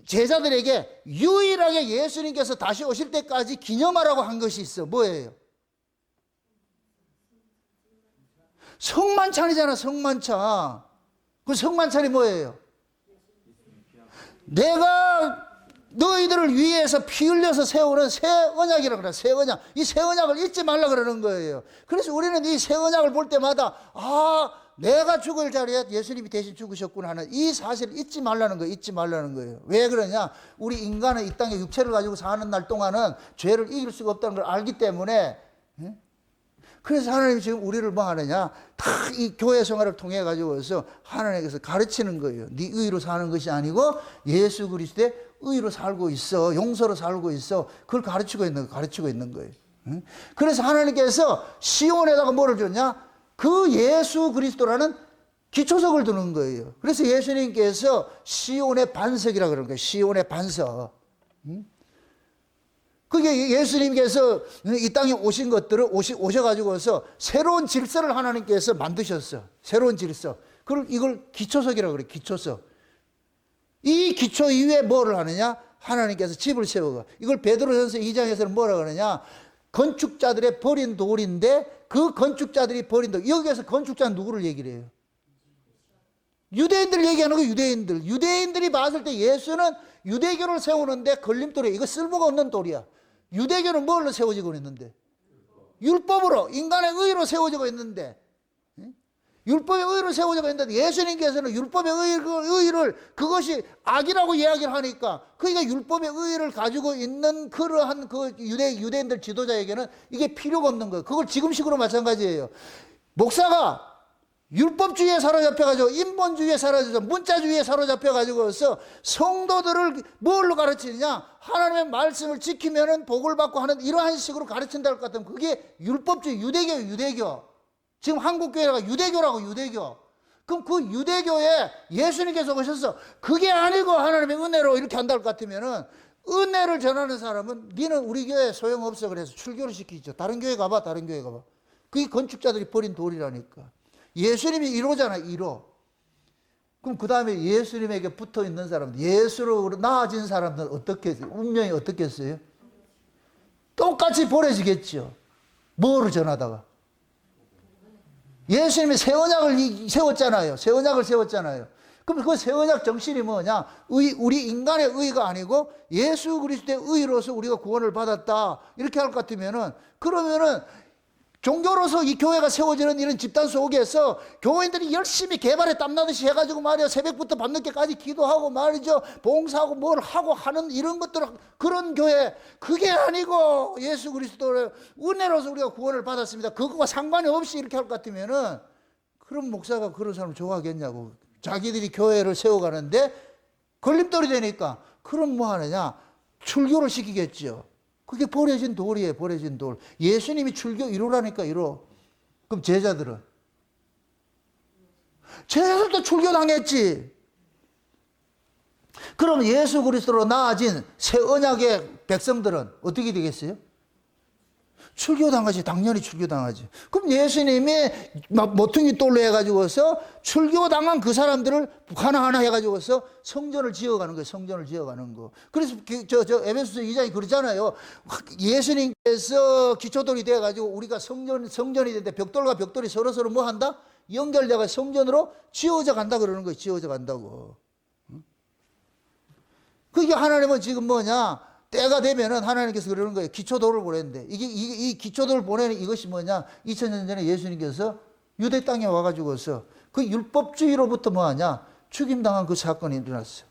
제자들에게 유일하게 예수님께서 다시 오실 때까지 기념하라고 한 것이 있어. 뭐예요? 성만찬이잖아. 성만찬. 그 성만찬이 뭐예요? 내가 너희들을 위해서 피 흘려서 세우는 새 언약이라고 그래. 새 언약. 이 새 언약을 잊지 말라 그러는 거예요. 그래서 우리는 이 새 언약을 볼 때마다 아, 내가 죽을 자리에 예수님이 대신 죽으셨구나 하는 이 사실을 잊지 말라는 거예요. 잊지 말라는 거예요. 왜 그러냐? 우리 인간은 이 땅에 육체를 가지고 사는 날 동안은 죄를 이길 수가 없다는 걸 알기 때문에, 그래서 하나님이 지금 우리를 뭐 하느냐? 다 이 교회 생활을 통해 가지고서 하나님께서 가르치는 거예요. 네 의로 사는 것이 아니고 예수 그리스도의 의로 살고 있어. 용서로 살고 있어. 그걸 가르치고 있는 거예요. 그래서 하나님께서 시온에다가 뭐를 줬냐? 그 예수 그리스도라는 기초석을 두는 거예요. 그래서 예수님께서 시온의 반석이라고 그러는 거예요. 시온의 반석. 그게 예수님께서 이 땅에 오신 것들을 오셔가지고서 새로운 질서를 하나님께서 만드셨어. 새로운 질서. 이걸 기초석이라고 그래요. 기초석. 이 기초 위에 뭐를 하느냐? 하나님께서 집을 세우고. 이걸 베드로전서 2장에서는 뭐라고 하느냐? 건축자들의 버린 돌인데 그 건축자들이 버린 돌. 여기에서 건축자는 누구를 얘기를 해요? 유대인들 얘기하는 거. 유대인들이 봤을 때 예수는 유대교를 세우는데 걸림돌이야. 이거 쓸모가 없는 돌이야. 유대교는 뭘로 세워지고 있는데? 율법으로, 인간의 의로 세워지고 있는데, 율법의 의로 세워지고 있는데 예수님께서는 율법의 의를 그것이 악이라고 이야기를 하니까, 그러니까 율법의 의를 가지고 있는 그러한 그 유대인들 지도자에게는 이게 필요가 없는 거예요. 그걸 지금식으로 마찬가지예요. 목사가 율법주의에 사로잡혀가지고 인본주의에 사로잡혀서 문자주의에 사로잡혀가지고서 성도들을 뭘로 가르치느냐? 하나님의 말씀을 지키면은 복을 받고 하는 이러한 식으로 가르친다 할 것 같으면 그게 율법주의, 유대교. 지금 한국교회가 유대교라고. 유대교. 그럼 그 유대교에 예수님께서 오셔서 그게 아니고 하나님의 은혜로 이렇게 한다 할 것 같으면은 은혜를 전하는 사람은 니는 우리 교회 소용없어 그래서 출교를 시키죠. 다른 교회 가봐. 그게 건축자들이 버린 돌이라니까. 예수님이 1호잖아, 1호. 그럼 그 다음에 예수님에게 붙어 있는 사람들, 예수로 나아진 사람들은 어떻게, 운명이 어떻겠어요? 똑같이 버려지겠죠. 뭐를 전하다가? 예수님이 새 언약을 세웠잖아요. 그럼 그 새 언약 정신이 뭐냐? 우리 인간의 의가 아니고 예수 그리스도의 의로서 우리가 구원을 받았다. 이렇게 할 것 같으면은, 그러면은 종교로서 이 교회가 세워지는 이런 집단 속에서 교인들이 열심히 개발에 땀나듯이 해가지고 말이야, 새벽부터 밤늦게까지 기도하고 말이죠, 봉사하고 뭘 하고 하는 이런 것들, 그런 교회, 그게 아니고 예수 그리스도의 은혜로서 우리가 구원을 받았습니다. 그거와 상관이 없이 이렇게 할 것 같으면은 그런 목사가 그런 사람 좋아하겠냐고. 자기들이 교회를 세워가는데 걸림돌이 되니까 그럼 뭐 하느냐, 출교를 시키겠죠. 그게 버려진 돌이에요. 버려진 돌. 예수님이 출교 1호라니까 1호. 그럼 제자들은? 제자들도 출교당했지. 그럼 예수 그리스도로 나아진 새 언약의 백성들은 어떻게 되겠어요? 출교당하지. 당연히 출교당하지. 그럼 예수님이 막 모퉁이 돌로 해가지고서 출교당한 그 사람들을 하나하나 해가지고서 성전을 지어가는 거예요. 성전을 지어가는 거. 그래서 에베소서 2장이 그러잖아요. 예수님께서 기초돌이 돼가지고 우리가 성전이 되는데 벽돌과 벽돌이 서로서로 뭐 한다? 연결돼가 성전으로 지어져 간다 그러는 거예요. 지어져 간다고. 그게 하나님은 지금 뭐냐? 때가 되면은 하나님께서 그러는 거예요. 기초도를 보냈는데 이 기초도를 보내는 이것이 뭐냐? 2000년 전에 예수님께서 유대 땅에 와가지고서 그 율법주의로부터 뭐하냐? 죽임당한 그 사건이 일어났어요.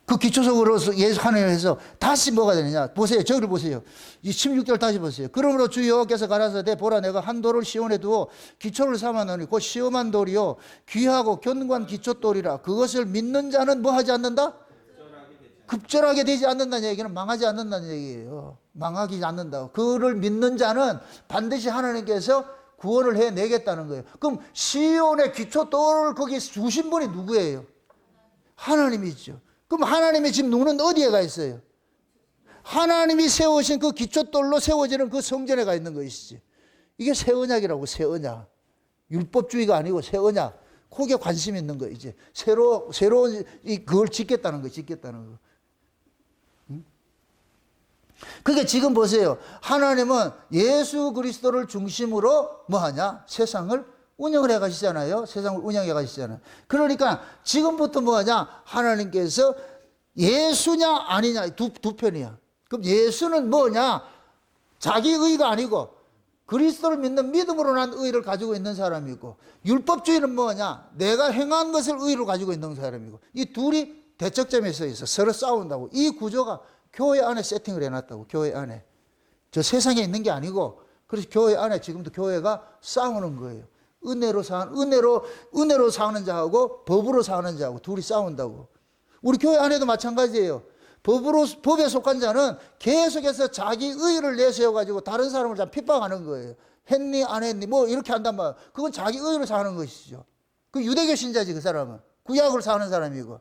그 기초적으로서 하나님께서 다시 뭐가 되느냐? 보세요. 저기를 보세요. 이 16절 다시 보세요. 그러므로 주 여호와께서 가라사대 보라 내가 한 돌을 시온에 두어 기초를 삼아 놓으니 곧 시험한 돌이요 귀하고 견고한 기초돌이라 그것을 믿는 자는 뭐 하지 않는다? 급절하게 되지 않는다는 얘기는 망하지 않는다는 얘기예요. 망하지 않는다. 그를 믿는 자는 반드시 하나님께서 구원을 해내겠다는 거예요. 그럼 시온의 기초돌을 거기 주신 분이 누구예요? 하나님이죠. 그럼 하나님의 집 눈은 어디에 가 있어요? 하나님이 세우신 그 기초돌로 세워지는 그 성전에 가 있는 것이지. 이게 새 언약이라고. 새 언약. 율법주의가 아니고 새 언약. 거기에 관심 있는 거 이제 새로운 그걸 짓겠다는 거, 짓겠다는 거. 그게 지금 보세요. 하나님은 예수 그리스도를 중심으로 뭐 하냐? 세상을 운영을 해 가시잖아요. 세상을 운영해 가시잖아요. 그러니까 지금부터 뭐 하냐? 하나님께서 예수냐 아니냐 두 편이야. 그럼 예수는 뭐냐? 자기 의가 아니고 그리스도를 믿는 믿음으로 난 의를 가지고 있는 사람이고, 율법주의는 뭐냐? 내가 행한 것을 의로 가지고 있는 사람이고, 이 둘이 대척점에 서 있어. 서로 싸운다고. 이 구조가 교회 안에 세팅을 해놨다고. 교회 안에. 저 세상에 있는 게 아니고, 그래서 교회 안에 지금도 교회가 싸우는 거예요. 은혜로 사는 자하고 법으로 사는 자하고 둘이 싸운다고. 우리 교회 안에도 마찬가지예요. 법에 속한 자는 계속해서 자기 의를 내세워가지고 다른 사람을 다 핍박하는 거예요. 했니 안 했니 뭐 이렇게 한단 말이에요. 그건 자기 의로 사는 것이죠. 그 유대교 신자지. 그 사람은 구약으로 사는 사람이고.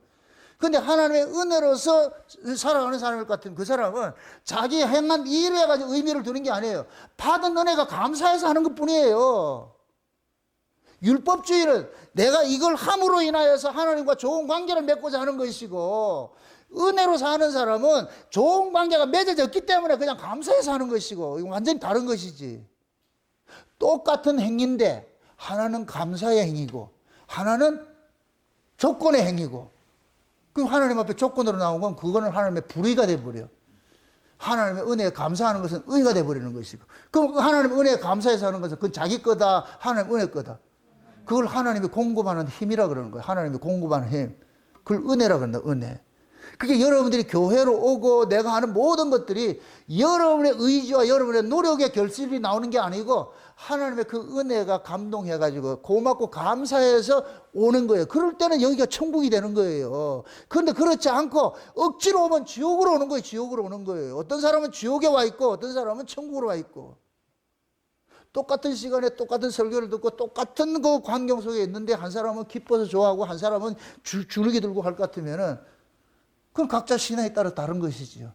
그런데 하나님의 은혜로서 살아가는 사람일 것 같은 그 사람은 자기 행한 일을 해가지고 의미를 두는 게 아니에요. 받은 은혜가 감사해서 하는 것뿐이에요. 율법주의는 내가 이걸 함으로 인하여서 하나님과 좋은 관계를 맺고자 하는 것이고, 은혜로 사는 사람은 좋은 관계가 맺어졌기 때문에 그냥 감사해서 하는 것이고, 이건 완전히 다른 것이지. 똑같은 행위인데 하나는 감사의 행위고 하나는 조건의 행위고, 그 하나님 앞에 조건으로 나온 건 그거는 하나님의 불의가 돼버려. 하나님의 은혜에 감사하는 것은 의가 돼버리는 것이고, 그럼 하나님의 은혜에 감사해서 하는 것은 그건 자기 거다, 하나님 은혜 거다. 그걸 하나님이 공급하는 힘이라 그러는 거예요. 하나님이 공급하는 힘. 그걸 은혜라 그런다. 은혜. 그게 여러분들이 교회로 오고 내가 하는 모든 것들이 여러분의 의지와 여러분의 노력의 결실이 나오는 게 아니고 하나님의 그 은혜가 감동해가지고 고맙고 감사해서 오는 거예요. 그럴 때는 여기가 천국이 되는 거예요. 그런데 그렇지 않고 억지로 오면 지옥으로 오는 거예요. 지옥으로 오는 거예요. 어떤 사람은 지옥에 와 있고 어떤 사람은 천국으로 와 있고, 똑같은 시간에 똑같은 설교를 듣고 똑같은 그 광경 속에 있는데 한 사람은 기뻐서 좋아하고 한 사람은 주눅이 들고 할 것 같으면은 그건 각자 신앙에 따라 다른 것이지요.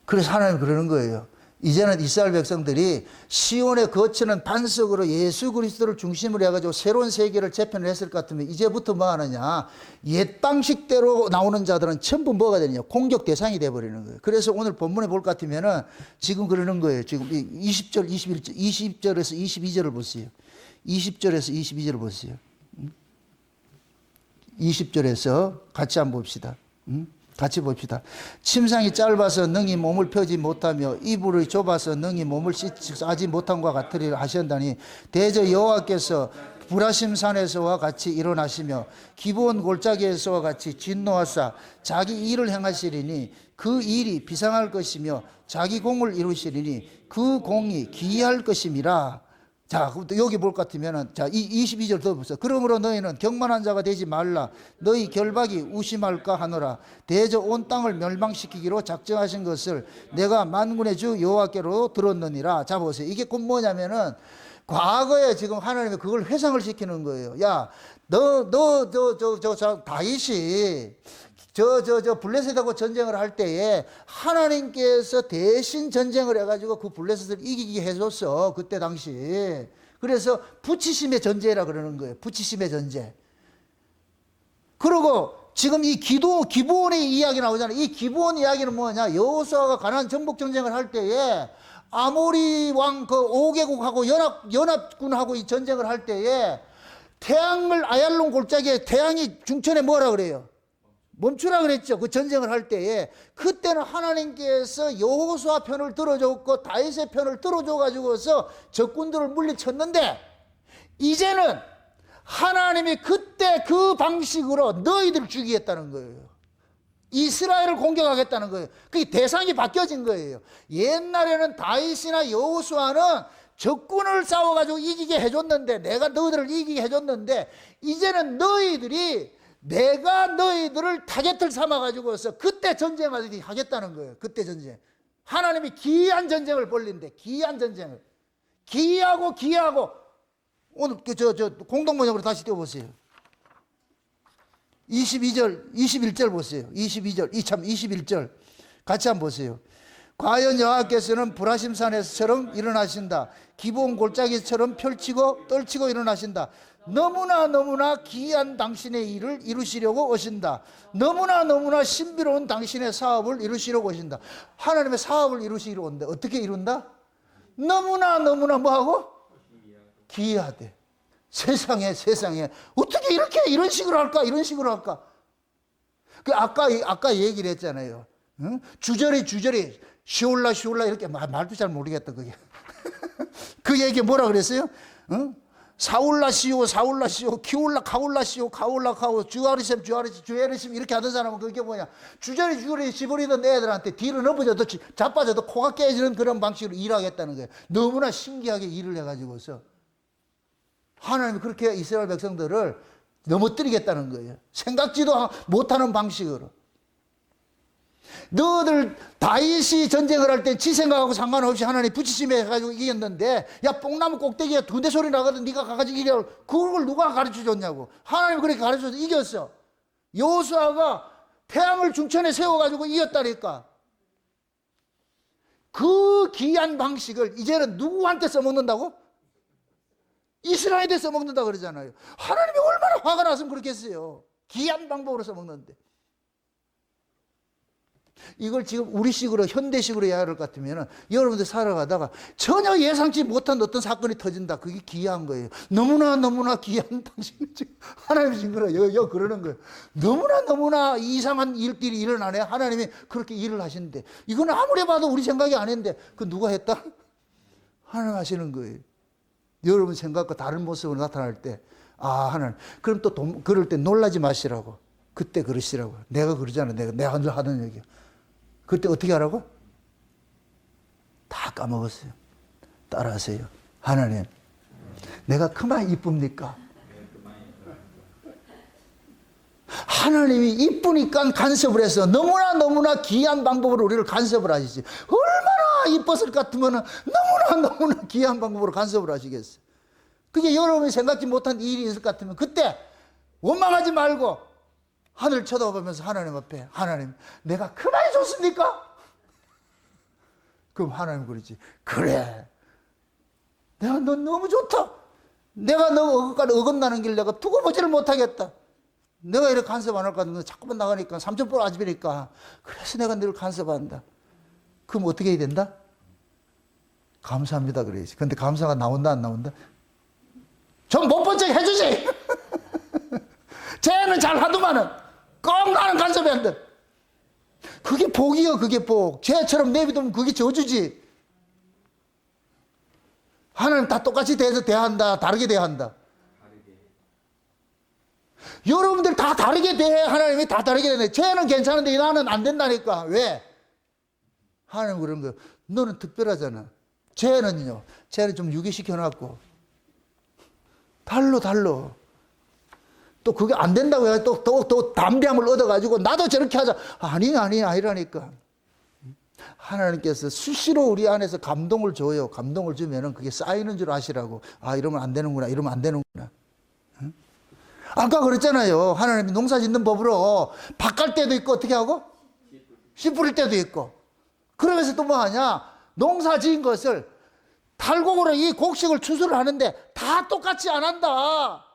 그래서 하나님 그러는 거예요. 이제는 이스라엘 백성들이 시온에 거치는 반석으로 예수 그리스도를 중심으로 해가지고 새로운 세계를 재편을 했을 것 같으면 이제부터 뭐 하느냐? 옛 방식대로 나오는 자들은 전부 뭐가 되느냐? 공격 대상이 돼버리는 거예요. 그래서 오늘 본문에 볼 것 같으면은 지금 그러는 거예요. 지금 20절, 21절, 20절에서 22절을 보세요. 20절에서 22절을 보세요. 20절에서 같이 한번 봅시다. 같이 봅시다. 침상이 짧아서 능히 몸을 펴지 못하며 이불이 좁아서 능히 몸을 싸지 못함과 같으리라 하셨다니 대저 여호와께서 불하심 산에서와 같이 일어나시며 기브온 골짜기에서와 같이 진노하사 자기 일을 행하시리니 그 일이 비상할 것이며 자기 공을 이루시리니 그 공이 기이할 것임이라. 자, 여기 볼 것 같으면은, 자, 22절 더 보세요. 그러므로 너희는 경만한 자가 되지 말라. 너희 결박이 우심할까 하노라. 대저 온 땅을 멸망시키기로 작정하신 것을 내가 만군의 주 여호와께로 들었느니라. 자, 보세요. 이게 곧 뭐냐면은, 과거에 지금 하나님이 그걸 회상을 시키는 거예요. 야, 다윗이 블레셋하고 전쟁을 할 때에 하나님께서 대신 전쟁을 해가지고 그 블레셋을 이기게 해줬어. 그때 당시. 그래서 부치심의 전제라 그러는 거예요. 부치심의 전제. 그리고 지금 이 기브온의 이야기 나오잖아요. 이 기브온 이야기는 뭐냐? 여호수아가 가나안 정복 전쟁을 할 때에 아모리 왕 그 5개국하고 연합군하고 이 전쟁을 할 때에 태양을 아얄론 골짜기에 태양이 중천에 뭐라 그래요? 멈추라 그랬죠. 그 전쟁을 할 때에 그때는 하나님께서 여호수아 편을 들어줬고 다윗의 편을 들어줘 가지고서 적군들을 물리쳤는데 이제는 하나님이 그때 그 방식으로 너희들 죽이겠다는 거예요. 이스라엘을 공격하겠다는 거예요. 그 대상이 바뀌어진 거예요. 옛날에는 다윗이나 여호수아는 적군을 싸워가지고 이기게 해줬는데 내가 너희들을 이기게 해줬는데 이제는 내가 너희들을 타겟을 삼아가지고서 그때 전쟁을 하겠다는 거예요. 그때 전쟁. 하나님이 기이한 전쟁을 벌린대. 기이한 전쟁을. 기이하고 오늘 공동번역으로 다시 띄워보세요. 22절, 21절 보세요. 21절. 같이 한번 보세요. 과연 여호와께서는 불하심 산에서처럼 일어나신다. 기브온 골짜기처럼 펼치고 떨치고 일어나신다. 너무나 기이한 당신의 일을 이루시려고 오신다. 너무나 신비로운 당신의 사업을 이루시려고 오신다. 하나님의 사업을 이루시러 온다. 어떻게 이룬다? 너무나 뭐하고? 기이하대. 세상에 어떻게 이런 식으로 할까? 그 아까 얘기를 했잖아요. 응? 주저리 시올라 이렇게 말도 잘 모르겠다 그게. 그 얘기 뭐라 그랬어요? 응? 사울라시오 키올라 가올라 주아리심 이렇게 하던 사람은 그게 뭐냐? 주저리 집어리던 애들한테 뒤로 넘어져도 자빠져도 코가 깨지는 그런 방식으로 일하겠다는 거예요. 너무나 신기하게 일을 해가지고서 하나님이 그렇게 이스라엘 백성들을 넘어뜨리겠다는 거예요. 생각지도 못하는 방식으로. 너희들 다윗이 전쟁을 할 때 지 생각하고 상관없이 하나님 부치심에 해가지고 이겼는데 야 뽕나무 꼭대기에 두대 소리 나거든 네가 가가지고 이겨. 그걸 누가 가르쳐줬냐고. 하나님이 그렇게 가르쳐줘서 이겼어. 여호수아가 태양을 중천에 세워가지고 이겼다니까. 그 귀한 방식을 이제는 누구한테 써먹는다고? 이스라엘에 써먹는다 그러잖아요. 하나님이 얼마나 화가 났으면 그렇게 했어요. 귀한 방법으로 써먹는데. 이걸 지금 우리식으로 현대식으로 이야기할 것 같으면 여러분들 살아가다가 전혀 예상치 못한 어떤 사건이 터진다. 그게 기이한 거예요. 너무나 귀한 당신이 지금 하나님이 지금 그러는 거예요. 너무나 이상한 일들이 일어나네. 하나님이 그렇게 일을 하시는데 이건 아무리 봐도 우리 생각이 아닌데 그 누가 했다? 하나님 하시는 거예요. 여러분 생각과 다른 모습으로 나타날 때 하나님. 그럼 또 그럴 때 놀라지 마시라고. 그때 그러시라고. 내가 그러잖아. 내가 하던 얘기야. 그때 어떻게 하라고? 다 까먹었어요. 따라하세요. 하나님, 내가 그만 이쁩니까? 하나님이 이쁘니까 간섭을 해서 너무나 귀한 방법으로 우리를 간섭을 하시지. 얼마나 이뻤을 것 같으면 너무나 귀한 방법으로 간섭을 하시겠어요. 그게 여러분이 생각지 못한 일이 있을 것 같으면 그때 원망하지 말고 하늘 쳐다보면서 하나님 앞에 하나님 내가 그만이 좋습니까? 그럼 하나님 그러지. 그래 내가 너 너무 좋다. 내가 너 어긋나는 길 내가 두고 보지를 못하겠다. 내가 이렇게 간섭 안 할 것 같은데 자꾸만 나가니까 삼천포 아집이니까 그래서 내가 너를 간섭한다. 그럼 어떻게 해야 된다? 감사합니다 그래야지. 근데 감사가 나온다 안 나온다? 좀 못 본 척 해주지. 쟤는 잘 하더만은 꼭 나는 간섭이 안 돼. 그게 복이요, 그게 복. 죄처럼 내비두면 그게 저주지. 하나님 다 똑같이 대한다, 다르게 대한다. 여러분들 다 다르게 대해. 하나님이 다 다르게 대해. 쟤는 괜찮은데 나는 안 된다니까. 왜? 하나님 그런 거예요. 너는 특별하잖아. 쟤는 좀 유기시켜놨고. 달로. 또 그게 안 된다고 해서 또 담대함을 얻어가지고 나도 저렇게 하자. 아니라니까. 하나님께서 수시로 우리 안에서 감동을 줘요. 감동을 주면은 그게 쌓이는 줄 아시라고. 이러면 안 되는구나. 이러면 안 되는구나. 아까 그랬잖아요. 하나님이 농사 짓는 법으로 밭갈 때도 있고 어떻게 하고? 씨 뿌릴 때도 있고. 그러면서 또 뭐 하냐? 농사 지은 것을 달곡으로 이 곡식을 추수를 하는데 다 똑같이 안 한다.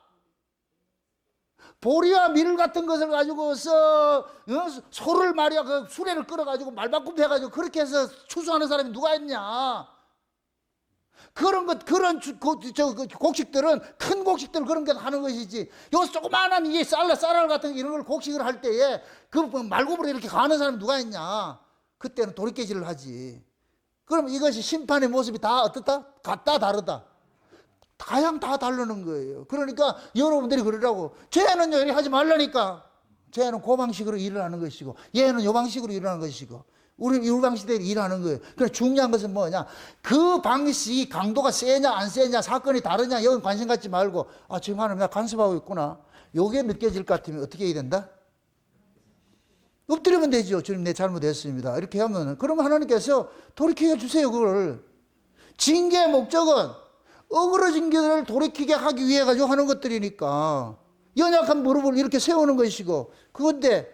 보리와 밀 같은 것을 가지고서 소를 말이야 그 수레를 끌어가지고 말바꿈 해가지고 그렇게 해서 추수하는 사람이 누가 있냐? 그런 곡식들은 큰 곡식들 그런 게 하는 것이지. 여기서 조그마한 이 쌀알 같은 이런 걸 곡식을 할 때에 그 말굽으로 이렇게 가는 사람이 누가 있냐? 그때는 돌이켜질을 하지. 그럼 이것이 심판의 모습이 다 어떻다? 같다 다르다. 가양 다 다르는 거예요. 그러니까 여러분들이 그러라고. 쟤는 이렇게 하지 말라니까. 쟤는 그 방식으로 일을 하는 것이고 얘는 요 방식으로 일하는 것이고 우리는 이 방식대로 일하는 거예요. 그래서 중요한 것은 뭐냐? 그 방식이 강도가 세냐 안 세냐 사건이 다르냐 여기 관심 갖지 말고 지금 하나님 나 간섭하고 있구나. 요게 느껴질 것 같으면 어떻게 해야 된다? 엎드리면 되죠. 주님 내 잘못했습니다. 이렇게 하면 그러면 하나님께서 돌이켜 주세요. 그걸. 징계의 목적은 어그러진 길을 돌이키게 하기 위해 가지고 하는 것들이니까 연약한 무릎을 이렇게 세우는 것이고 그건데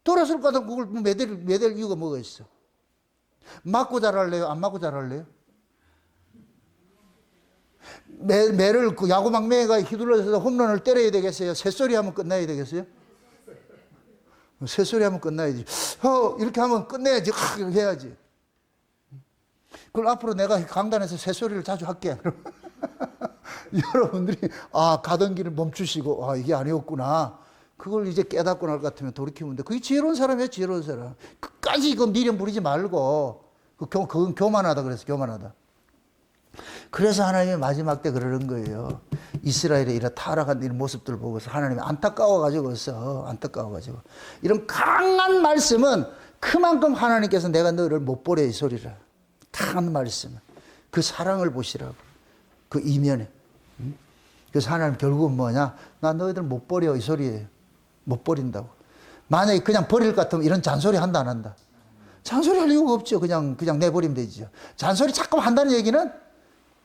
돌아설 거다 그걸 매댈 이유가 뭐가 있어? 맞고 자랄래요? 안 맞고 자랄래요? 매를 그 야구 막매가 휘둘러서 홈런을 때려야 되겠어요? 새소리 하면 끝나야 되겠어요? 새소리 하면 끝나야지. 이렇게 하면 끝내야지. 이렇게 해야지. 그럼 앞으로 내가 강단에서 새소리를 자주 할게. 여러분들이 가던 길을 멈추시고 이게 아니었구나. 그걸 이제 깨닫고 날 것 같으면 돌이키면 돼. 그게 지혜로운 사람이에요. 지혜로운 사람. 끝까지 이거 미련 부리지 말고 그건 교만하다 그래서 교만하다. 그래서 하나님이 마지막 때 그러는 거예요. 이스라엘의 이런 타락한 이런 모습들을 보고서 하나님이 안타까워가지고 이런 강한 말씀은 그만큼 하나님께서 내가 너를 못 보래 이 소리라. 강한 말씀은 그 사랑을 보시라고. 그 이면에. 그래서 하나님 결국은 뭐냐? 나 너희들 못 버려 이 소리예요. 못 버린다고. 만약에 그냥 버릴 것 같으면 이런 잔소리 한다 안 한다? 잔소리 할 이유가 없죠. 그냥 내버리면 되죠. 잔소리 자꾸 한다는 얘기는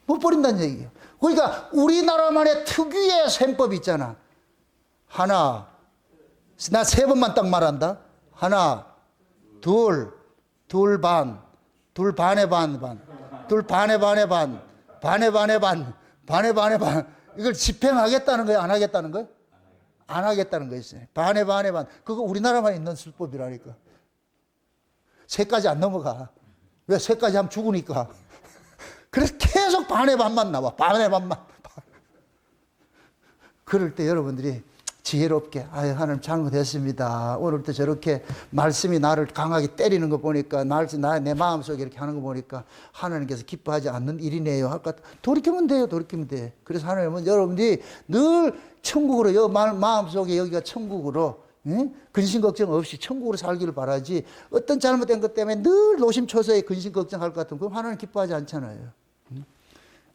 못 버린다는 얘기예요. 그러니까 우리나라만의 특유의 셈법이 있잖아. 하나, 나 세 번만 딱 말한다. 하나, 둘 반, 둘 반에 반, 둘 반에 반, 반에 반. 이걸 집행하겠다는 거예요? 안 하겠다는 거예요? 안 하겠다는 거 있어요. 반에 반. 그거 우리나라만 있는 술법이라니까. 세까지 안 넘어가. 왜? 세까지 하면 죽으니까. 그래서 계속 반에 반만 나와. 반에 반만. 그럴 때 여러분들이 지혜롭게 하나님 잘못했습니다. 오늘도 저렇게 말씀이 나를 강하게 때리는 거 보니까 내 마음속에 이렇게 하는 거 보니까 하나님께서 기뻐하지 않는 일이네요. 할까 돌이키면 돼요. 그래서 하나님은 여러분들이 늘 천국으로 마음속에 여기가 천국으로 근심 걱정 없이 천국으로 살기를 바라지 어떤 잘못된 것 때문에 늘 노심초사에 근심 걱정할 것 같으면 그럼 하나님 기뻐하지 않잖아요.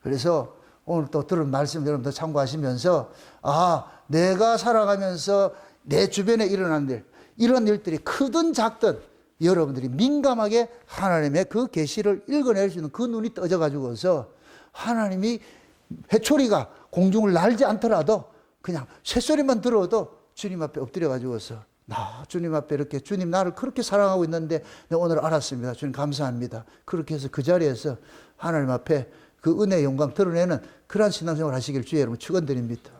그래서 오늘 또 들은 말씀 여러분들 참고하시면서 내가 살아가면서 내 주변에 일어난 일, 이런 일들이 크든 작든 여러분들이 민감하게 하나님의 그 계시를 읽어낼 수 있는 그 눈이 떠져가지고서 하나님이 회초리가 공중을 날지 않더라도 그냥 새소리만 들어도 주님 앞에 엎드려가지고서 주님 앞에 이렇게 주님 나를 그렇게 사랑하고 있는데 내가 오늘 알았습니다. 주님 감사합니다. 그렇게 해서 그 자리에서 하나님 앞에 그 은혜의 영광 드러내는 그러한 신앙생활 하시길 주의 여러분 축원드립니다.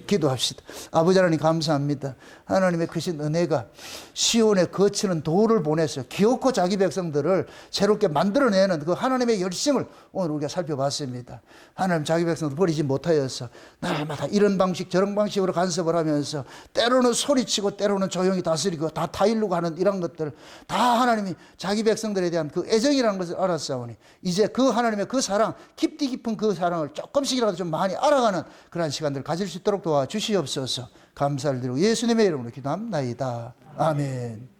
기도합시다. 아버지 하나님 감사합니다. 하나님의 크신 은혜가 시온에 거치는 도를 보내서 기어코 자기 백성들을 새롭게 만들어내는 그 하나님의 열심을 오늘 우리가 살펴봤습니다. 하나님 자기 백성들 버리지 못하여서 날마다 이런 방식 저런 방식으로 간섭을 하면서 때로는 소리치고 때로는 조용히 다스리고 다 타일르고 하는 이런 것들 다 하나님이 자기 백성들에 대한 그 애정이라는 것을 알았사오니 이제 그 하나님의 그 사랑 깊이 깊은 그 사랑을 조금씩이라도 좀 많이 알아가는 그러한 시간들을 가질 수 있도록 도와주시옵소서. 감사를 드리고 예수님의 이름으로 기도합나이다. 아멘.